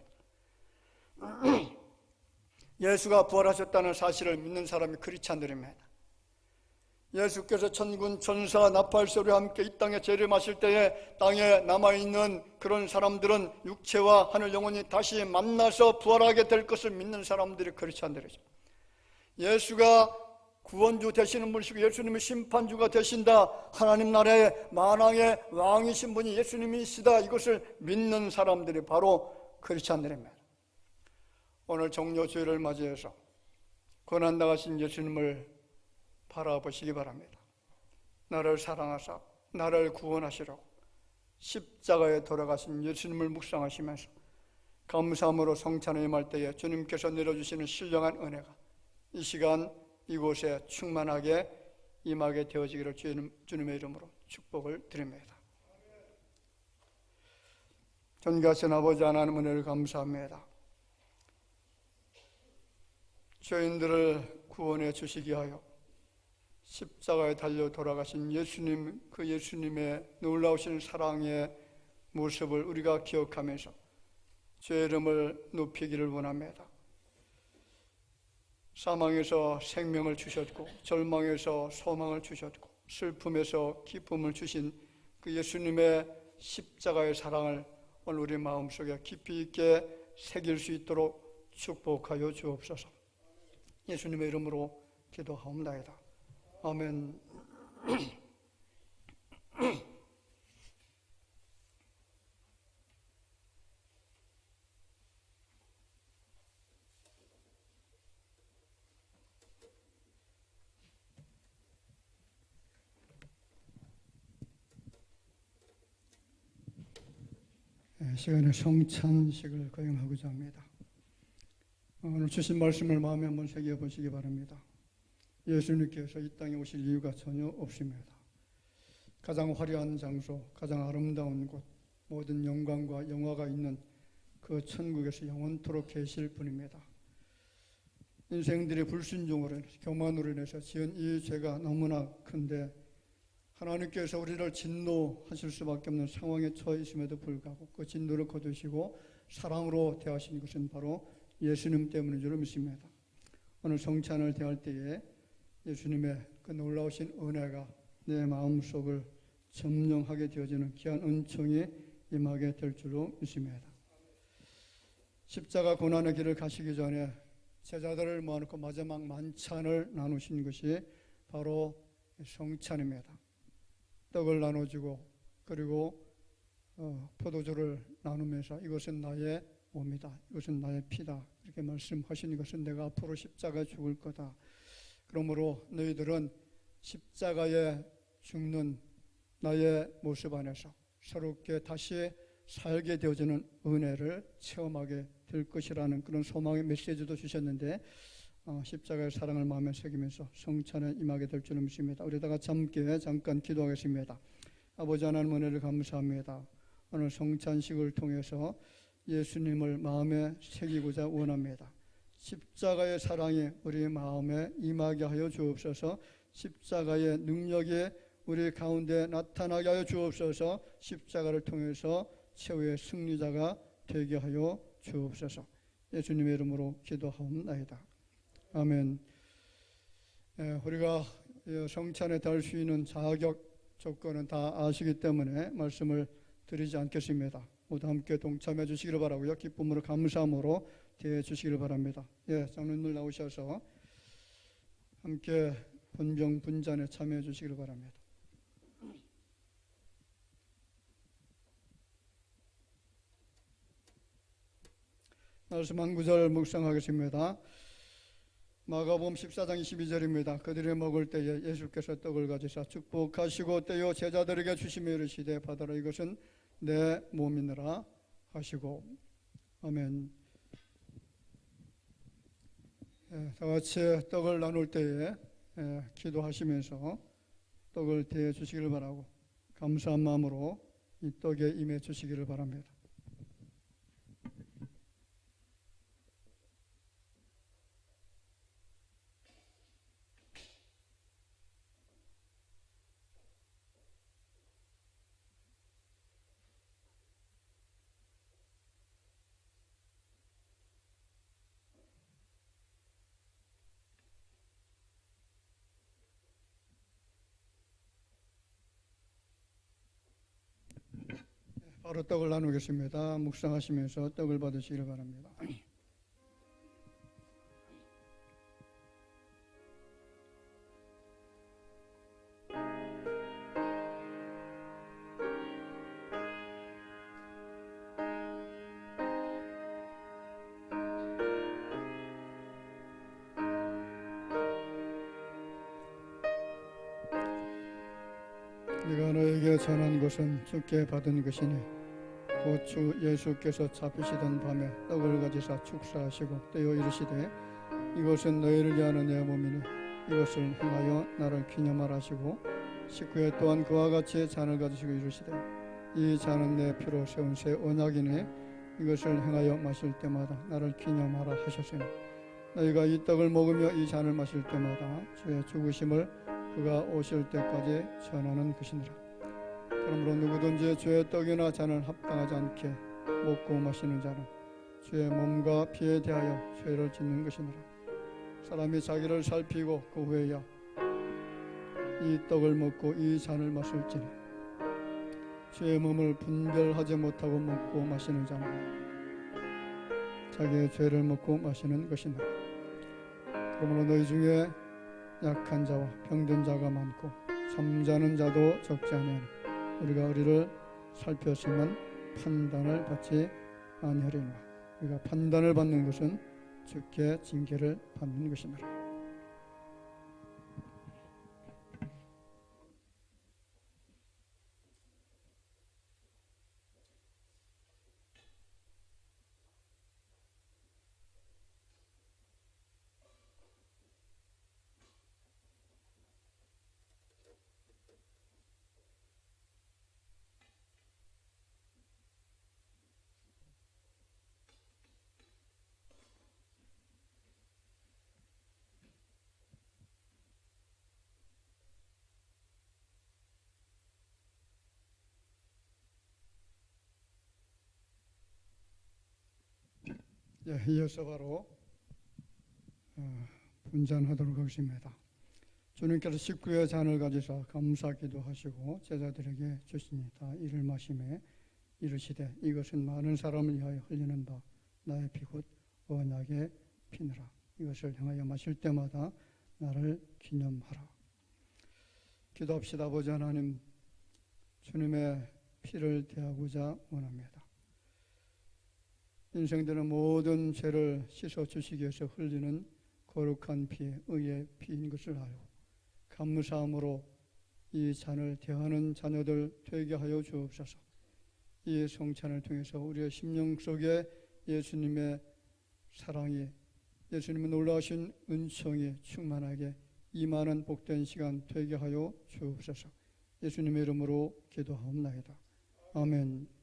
예수가 부활하셨다는 사실을 믿는 사람이 크리스찬들입니다. 예수께서 천군 천사 나팔소리와 함께 이 땅에 재림하실 때에 땅에 남아있는 그런 사람들은 육체와 하늘 영혼이 다시 만나서 부활하게 될 것을 믿는 사람들이 크리스찬들이죠. 예수가 구원주 되시는 분이시고 예수님이 심판주가 되신다, 하나님 나라의 만왕의 왕이신 분이 예수님이시다, 이것을 믿는 사람들이 바로 크리스찬들입니다. 오늘 종료주일을 맞이해서 고난당하신 예수님을 바라보시기 바랍니다. 나를 사랑하사 나를 구원하시라고 십자가에 돌아가신 예수님을 묵상하시면서 감사함으로 성찬에 임할 때에 주님께서 내려주시는 신령한 은혜가 이 시간 이곳에 충만하게 임하게 되어지기를 주님의 이름으로 축복을 드립니다. 전가신 아버지 하나님 은혜를 감사합니다. 죄인들을 구원해 주시기 하여 십자가에 달려 돌아가신 예수님, 그 예수님의 놀라우신 사랑의 모습을 우리가 기억하면서 주의 이름을 높이기를 원합니다. 사망에서 생명을 주셨고 절망에서 소망을 주셨고 슬픔에서 기쁨을 주신 그 예수님의 십자가의 사랑을 오늘 우리 마음속에 깊이 있게 새길 수 있도록 축복하여 주옵소서. 예수님의 이름으로 기도하옵나이다. 아멘. 시간에 성찬식을 거행하고자 합니다. 오늘 주신 말씀을 마음에 한번 새겨보시기 바랍니다. 예수님께서 이 땅에 오실 이유가 전혀 없습니다. 가장 화려한 장소, 가장 아름다운 곳, 모든 영광과 영화가 있는 그 천국에서 영원토록 계실 분입니다. 인생들이 불순종으로 인해서, 교만으로 인해서 지은 이 죄가 너무나 큰데 하나님께서 우리를 진노하실 수밖에 없는 상황에 처해 있음에도 불구하고 그 진노를 거두시고 사랑으로 대하신 것은 바로 예수님 때문인 줄 믿습니다. 오늘 성찬을 대할 때에 예수님의 그 놀라우신 은혜가 내 마음속을 점령하게 되어지는 귀한 은총이 임하게 될 줄로 믿습니다. 십자가 고난의 길을 가시기 전에 제자들을 모아놓고 마지막 만찬을 나누신 것이 바로 성찬입니다. 떡을 나눠주고 그리고 포도주를 나누면서 이것은 나의 몸이다, 이것은 나의 피다, 이렇게 말씀하신 것은 내가 앞으로 십자가에 죽을 거다. 그러므로 너희들은 십자가에 죽는 나의 모습 안에서 새롭게 다시 살게 되어지는 은혜를 체험하게 될 것이라는 그런 소망의 메시지도 주셨는데 십자가의 사랑을 마음에 새기면서 성찬에 임하게 될 줄을 믿습니다. 우리 다 같이 함께 잠깐 기도하겠습니다. 아버지 하나님 은혜를 감사합니다. 오늘 성찬식을 통해서 예수님을 마음에 새기고자 원합니다. 십자가의 사랑이 우리 마음에 임하게 하여 주옵소서. 십자가의 능력이 우리 가운데 나타나게 하여 주옵소서. 십자가를 통해서 최후의 승리자가 되게 하여 주옵소서. 예수님의 이름으로 기도하옵나이다. 아멘. 우리가 성찬에 달 수 있는 자격 조건은 다 아시기 때문에 말씀을 드리지 않겠습니다. 모두 함께 동참해 주시기를 바라고요. 기쁨으로 감사함으로 대해 주시기를 바랍니다. 장로님들 나오셔서 함께 분병 분잔에 참여해 주시기를 바랍니다. 말씀 한 구절 묵상하겠습니다. 마가복음 14장 22절입니다. 그들이 먹을 때에 예수께서 떡을 가지사 축복하시고 떼어 제자들에게 주시며 이르시되 받아라, 이것은 내 몸이니라 하시고. 아멘. 다 같이 떡을 나눌 때에 기도하시면서 떡을 대해 주시기를 바라고 감사한 마음으로 이 떡에 임해 주시기를 바랍니다. 바로 떡을 나누겠습니다. 묵상하시면서 떡을 받으시길 바랍니다. 네가 너에게 전한 것은 주께 받은 것이니 곧 주 예수께서 잡히시던 밤에 떡을 가지사 축사하시고 떼어 이르시되 이것은 너희를 위하는 내 몸이니 이것을 행하여 나를 기념하라 하시고 식후에 또한 그와 같이 잔을 가지시고 이르시되 이 잔은 내 피로 세운 새 언약이니 이것을 행하여 마실 때마다 나를 기념하라 하셨으니 너희가 이 떡을 먹으며 이 잔을 마실 때마다 주의 죽으심을 그가 오실 때까지 전하는 것이니라. 그러므로 누구든지 주의 떡이나 잔을 합당하지 않게 먹고 마시는 자는 주의 몸과 피에 대하여 죄를 짓는 것이니라. 사람이 자기를 살피고 그 후에야 이 떡을 먹고 이 잔을 마실지니 주의 몸을 분별하지 못하고 먹고 마시는 자는 자기의 죄를 먹고 마시는 것이니라. 그러므로 너희 중에 약한 자와 병든 자가 많고 잠자는 자도 적지 아니하니 우리가 우리를 살폈으면 판단을 받지 아니하리라. 우리가 판단을 받는 것은 주께 징계를 받는 것이니라. 이어서 바로 분잔하도록 하겠습니다. 주님께서 식구의 잔을 가지사 감사 기도하시고 제자들에게 주시니까 이를 마시매 이르시되 이것은 많은 사람을 위하여 흘리는 바 나의 피 곧 언약의 피니라. 이것을 행하여 마실 때마다 나를 기념하라. 기도합시다. 아버지 하나님, 주님의 피를 대하고자 원합니다. 인생되는 모든 죄를 씻어주시기 위해서 흘리는 거룩한 피에 의의 피인 것을 알고 감사함으로 이 잔을 대하는 자녀들 되게 하여 주옵소서. 이 성찬을 통해서 우리의 심령 속에 예수님의 사랑이, 예수님의 놀라우신 은총이 충만하게 임하는 복된 시간 되게 하여 주옵소서. 예수님의 이름으로 기도하옵나이다. 아멘.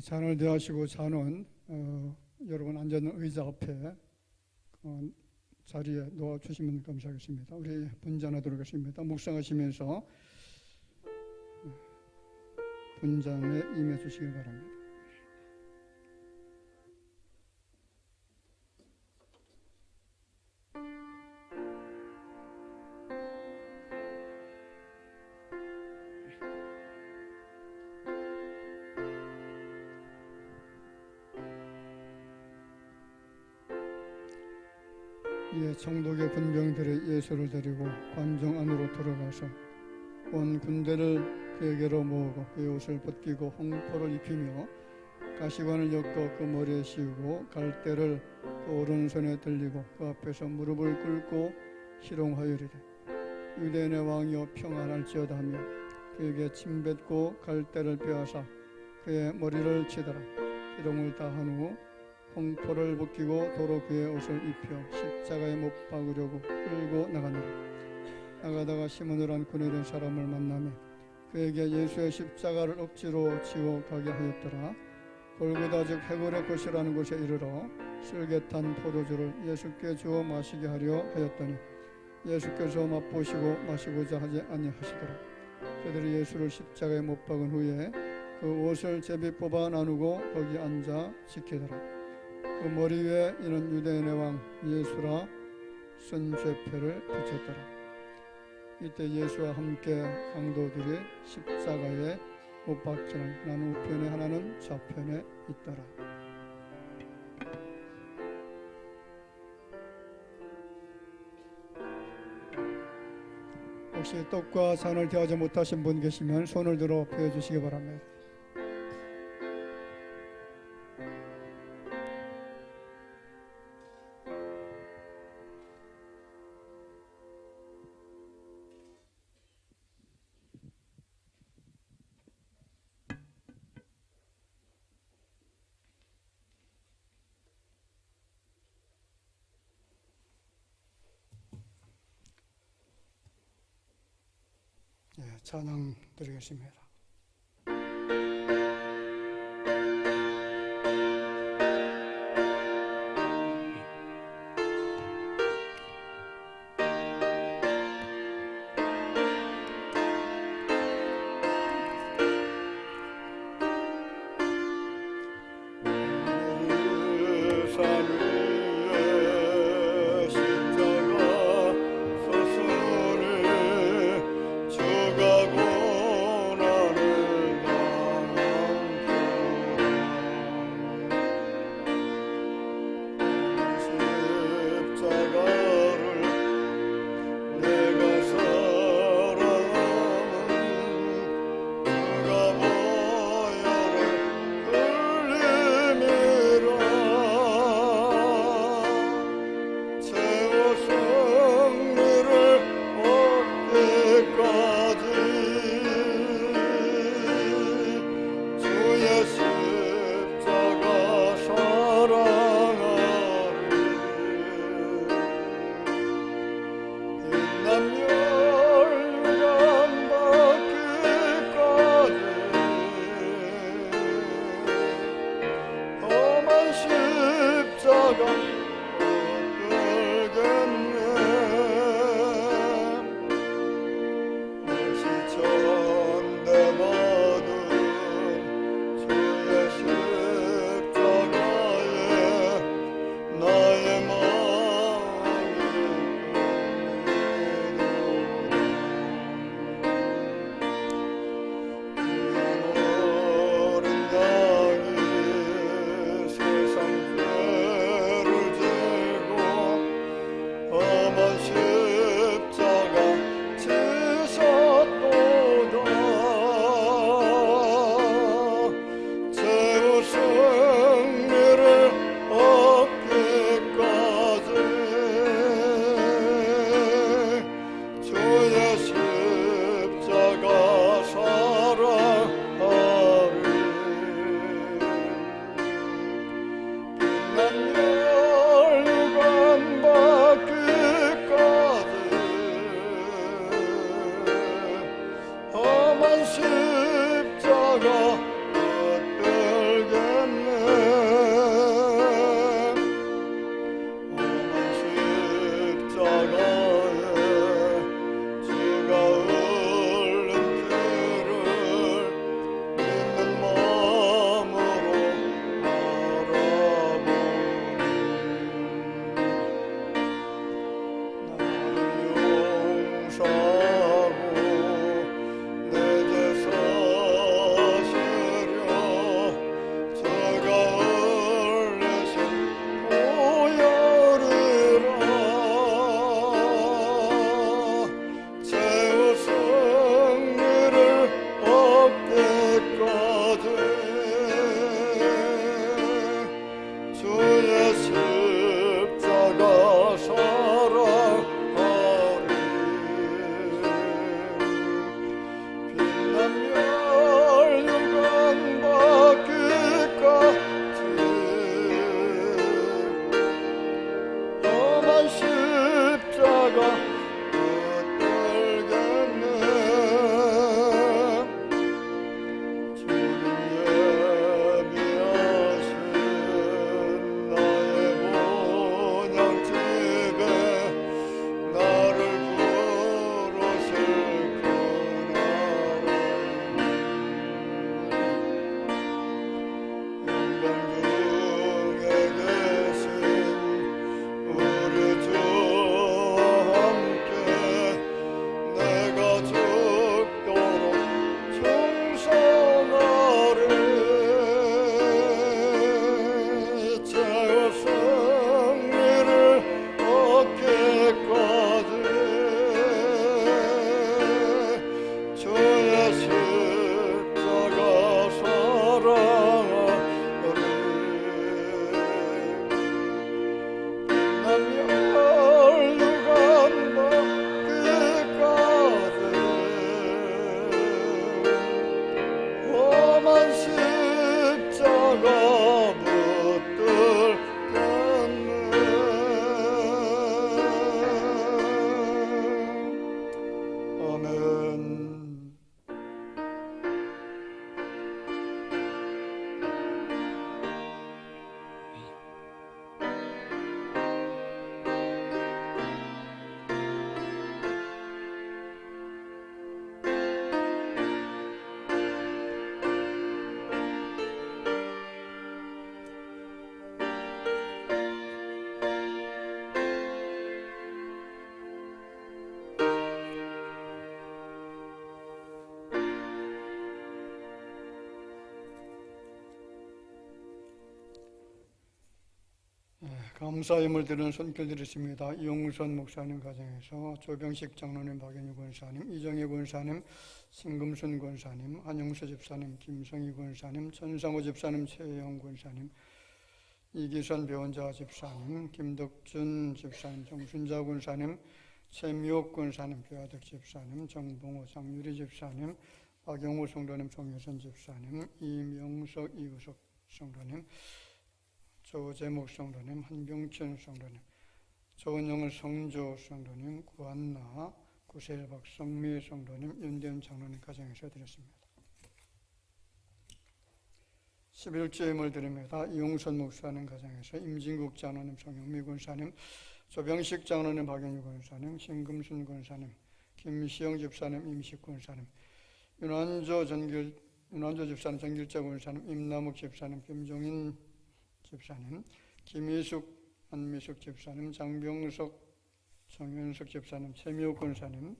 잔을 대하시고 잔은 여러분 앉아있는 의자 앞에 자리에 놓아주시면 감사하겠습니다. 우리 분잔하도록 하겠습니다. 묵상하시면서 분잔에 임해 주시길 바랍니다. 청독의 군병들이 예수를 데리고 관중 안으로 들어가서 온 군대를 그에게로 모으고 그의 옷을 벗기고 홍포를 입히며 가시관을 엮어 그 머리에 씌우고 갈대를 그 오른손에 들리고 그 앞에서 무릎을 꿇고 희롱하여리되 유대인의 왕이여 평안할지어다 하며 그에게 침뱉고 갈대를 빼앗아 그의 머리를 치더라. 희롱을 다 한 후 홍포를 벗기고 도로 그의 옷을 입혀 십자가에 못 박으려고 끌고 나가니라. 나가다가 시몬이라는 군에 된 사람을 만나며 그에게 예수의 십자가를 억지로 지워 가게 하였더라. 골고다 즉 해골의 것이라는 곳에 이르러 쓸개탄 포도주를 예수께 주어 마시게 하려 하였더니 예수께서 맛보시고 마시고자 하지 아니하시더라. 그들이 예수를 십자가에 못 박은 후에 그 옷을 제비 뽑아 나누고 거기 앉아 지키더라. 그 머리 위에 이는 유대인의 왕 예수라 쓴 죄패를 붙였더라. 이때 예수와 함께 강도들이 십자가에 못 박히는 하나는 우편에 하나는 좌편에 있더라. 혹시 떡과 잔을 대하지 못하신 분 계시면 손을 들어 보여주시기 바랍니다. 찬양 드리겠습니다. 세상 죄를 감사임을 드리는 손길들이 있습니다. 이용선 목사님 가정에서 조병식 장로님, 박연희 권사님, 이정희 권사님, 신금순 권사님, 한영수 집사님, 김성희 권사님, 전상호 집사님, 최영 권사님, 이기선 배원자 집사님, 김덕준 집사님, 정순자 권사님, 최미옥 권사님, 배화덕 집사님, 정봉호, 장유리 집사님, 박영호 성도님, 정혜선 집사님, 이명석, 이구석 성도님, 조재목 성도님, 한병천 성도님, 조은영을 성조 성도님, 구한나, 구세박 성미 성도님, 윤대현 장로님 가정에서 드렸습니다. 11조 예물 드립니다. 이용선 목사님 가정에서 임진국 장로님, 성영미 권사님, 조병식 장로님, 박영희 권사님, 신금순 권사님, 김시영 집사님, 임식 권사님, 윤환조 집사님, 정길자 권사님, 임남욱 집사님, 김종인 집사님, 김희숙, 안미숙 집사님, 장병석, 정현석 집사님, 최미옥 권사님,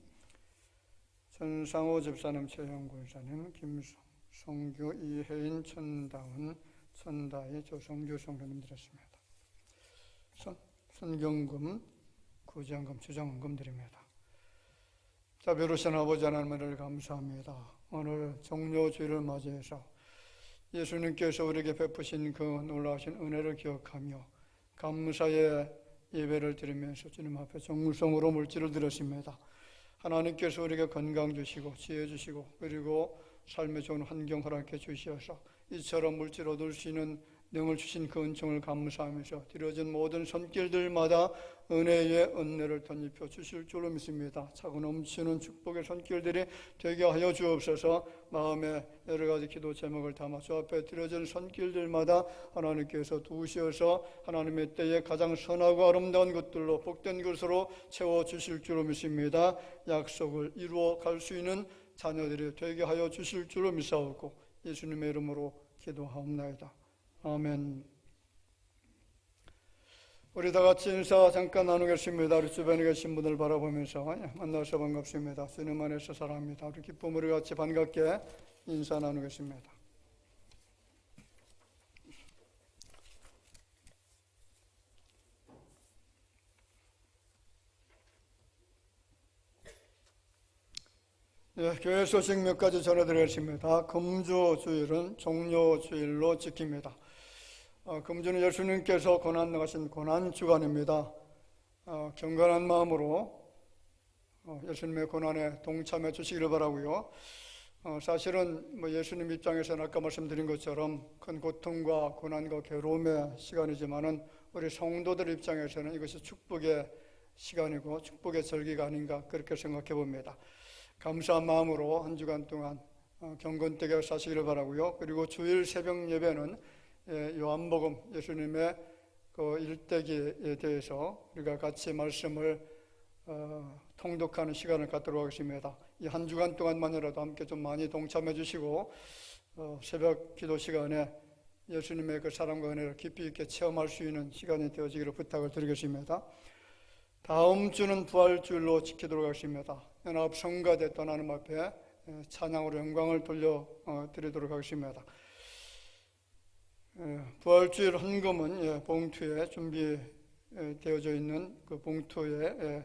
전상호 집사님, 최영 권사님, 김성교, 이혜인, 천다운, 천다희, 조성규 성도님 드렸습니다. 선경금, 구제한금, 주장금 드립니다. 자, 배로신 아버지 하나님을 감사합니다. 오늘 종료주일을 맞이해서 예수님께서 우리에게 베푸신 그 놀라우신 은혜를 기억하며 감사의 예배를 드리면서 주님 앞에 정성으로 물질을 드렸습니다. 하나님께서 우리에게 건강 주시고 지혜 주시고 그리고 삶의 좋은 환경 허락해 주시어서 이처럼 물질 얻을 수 있는 능을 주신 그 은총을 감사하면서 드려진 모든 손길들마다 은혜의 은혜를 덧입혀 주실 줄로 믿습니다. 차고 넘치는 축복의 손길들이 되게 하여 주옵소서. 마음에 여러 가지 기도 제목을 담아 주 앞에 드려진 손길들마다 하나님께서 두시어서 하나님의 때에 가장 선하고 아름다운 것들로 복된 것으로 채워주실 줄로 믿습니다. 약속을 이루어 갈 수 있는 자녀들이 되게 하여 주실 줄로 믿사오고 예수님의 이름으로 기도하옵나이다. 아멘. 우리 다 같이 인사 잠깐 나누겠습니다. 우리 주변에 계신 분들 바라보면서 만나서 반갑습니다. 주님 안에서 사랑합니다. 우리 기쁨으로 같이 반갑게 인사 나누겠습니다. 교회 소식 몇 가지 전해드리겠습니다. 금주 주일은 종료주일로 지킵니다. 금주는 예수님께서 고난 나가신 고난 주간입니다. 경건한 마음으로 예수님의 고난에 동참해 주시기를 바라고요. 사실은 예수님 입장에서는 아까 말씀드린 것처럼 큰 고통과 고난과 괴로움의 시간이지만은 우리 성도들 입장에서는 이것이 축복의 시간이고 축복의 절기가 아닌가 그렇게 생각해 봅니다. 감사한 마음으로 한 주간 동안 경건되게 사시기를 바라고요. 그리고 주일 새벽 예배는 요한복음 예수님의 그 일대기에 대해서 우리가 같이 말씀을 통독하는 시간을 갖도록 하겠습니다. 이 한 주간 동안만이라도 함께 좀 많이 동참해 주시고 새벽 기도 시간에 예수님의 그 사랑과 은혜를 깊이 있게 체험할 수 있는 시간이 되어지기를 부탁을 드리겠습니다. 다음 주는 부활주일로 지키도록 하겠습니다. 연합 성가대 떠나는 앞에 찬양으로 영광을 돌려드리도록 하겠습니다. 부활주일 헌금은 봉투에 준비되어져 있는 그 봉투에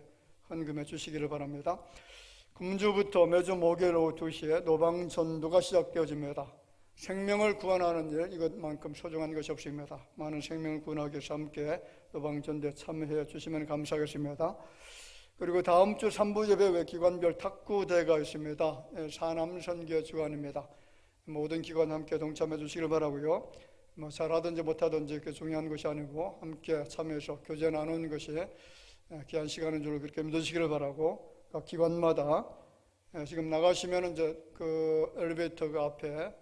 헌금해 주시기를 바랍니다. 금주부터 매주 목요일 오후 2시에 노방전도가 시작되어집니다. 생명을 구원하는 일, 이것만큼 소중한 것이 없습니다. 많은 생명을 구원하기 위해서 함께 노방전도에 참여해 주시면 감사하겠습니다. 그리고 다음 주 3부 예배 외 기관별 탁구대회가 있습니다. 사남선교 주간입니다. 모든 기관 함께 동참해 주시길 바라고요. 잘하든지 못하든지 그게 중요한 것이 아니고 함께 참여해서 교제 나누는 것이 귀한 시간인 줄 그렇게 믿으시기를 바라고 각 기관마다 지금 나가시면 이제 그 엘리베이터 그 앞에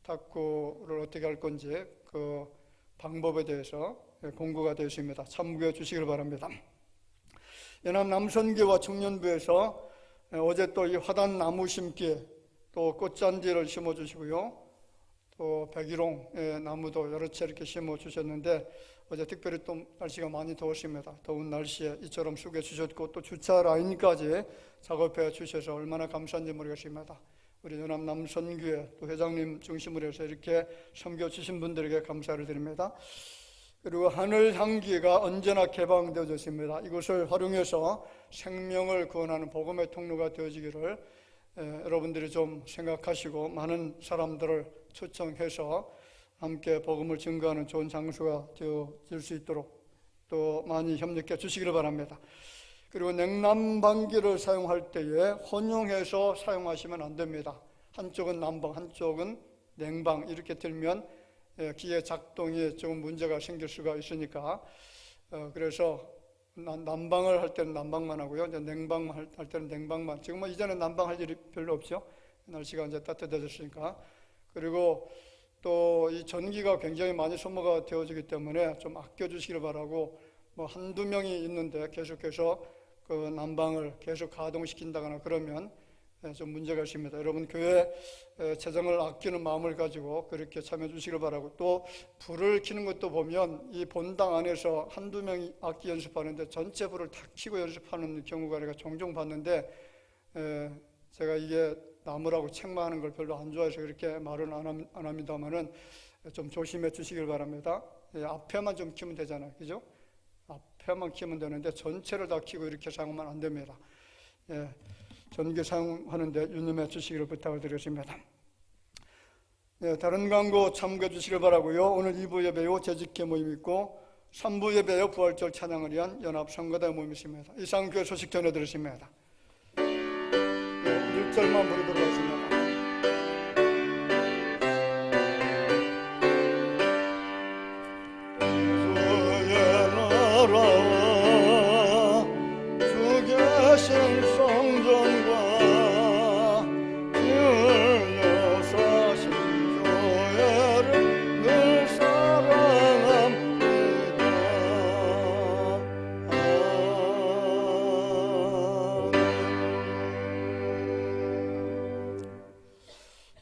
탁구를 어떻게 할 건지 그 방법에 대해서 공고가 되어 있습니다. 참고해 주시길 바랍니다. 연합 남선교와 청년부에서 어제 또 이 화단 나무 심기 또 꽃잔디를 심어 주시고요. 또 백일홍 나무도 여러 채 이렇게 심어 주셨는데 어제 특별히 또 날씨가 많이 더웠습니다. 더운 날씨에 이처럼 수고해 주셨고 또 주차 라인까지 작업해 주셔서 얼마나 감사한지 모르겠습니다. 우리 연합 남선교회 또 회장님 중심으로 해서 이렇게 섬겨 주신 분들에게 감사를 드립니다. 그리고 하늘 향기가 언제나 개방되어져 있습니다. 이것을 활용해서 생명을 구원하는 복음의 통로가 되어지기를 여러분들이 좀 생각하시고 많은 사람들을 초청해서 함께 복음을 증거하는 좋은 장소가 되어질 수 있도록 또 많이 협력해 주시기를 바랍니다. 그리고 냉난방기를 사용할 때에 혼용해서 사용하시면 안 됩니다. 한쪽은 난방, 한쪽은 냉방 이렇게 들면 기계 작동이 조금 문제가 생길 수가 있으니까 그래서 난방을 할 때는 난방만 하고요. 이제 냉방만 할 때는 냉방만. 지금 이제는 난방할 일이 별로 없죠. 날씨가 이제 따뜻해졌으니까. 그리고 또 이 전기가 굉장히 많이 소모가 되어지기 때문에 좀 아껴주시기를 바라고 뭐 한두 명이 있는데 계속해서 그 난방을 계속 가동시킨다거나 그러면 좀 문제가 있습니다. 여러분 교회 재정을 아끼는 마음을 가지고 그렇게 참여해 주시기를 바라고 또 불을 켜는 것도 보면 이 본당 안에서 한두 명이 악기 연습하는데 전체 불을 다 켜고 연습하는 경우가 내가 종종 봤는데 제가 이게 나무라고 책망하는 걸 별로 안 좋아해서 그렇게 말은 안 합니다만은 좀 조심해 주시길 바랍니다. 앞에만 좀 켜면 되잖아요. 그죠? 앞에만 켜면 되는데 전체를 다 켜고 이렇게 사용하면 안 됩니다. 전기 사용하는데 유념해 주시기를 부탁을 드렸습니다. 다른 광고 참고해 주시길 바라고요. 오늘 2부 예배요 재직회 모임 있고 3부 예배요 부활절 찬양을 위한 연합 선거대 모임이 있습니다. 이상 교회 소식 전해드렸습니다. 1절만 부르도록 하겠습니다. 주의 나라와 주 계신 성전과 주여 사신 교회를 늘 사랑합니다.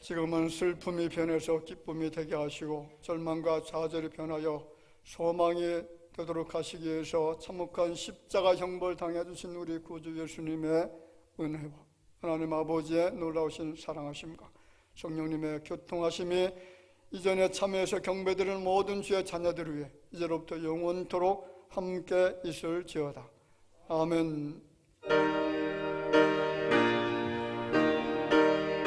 지금은 슬픔이 변해서 기쁨이 되게 하시고 절망과 좌절이 변하여 소망이 되도록 하시기 위해서 참혹한 십자가 형벌 당해주신 우리 구주 예수님의 은혜와 하나님 아버지의 놀라우신 사랑하심과 성령님의 교통하심이 이전에 참여해서 경배드리는 모든 주의 자녀들을 위해 이제로부터 영원토록 함께 있을지어다. 아멘.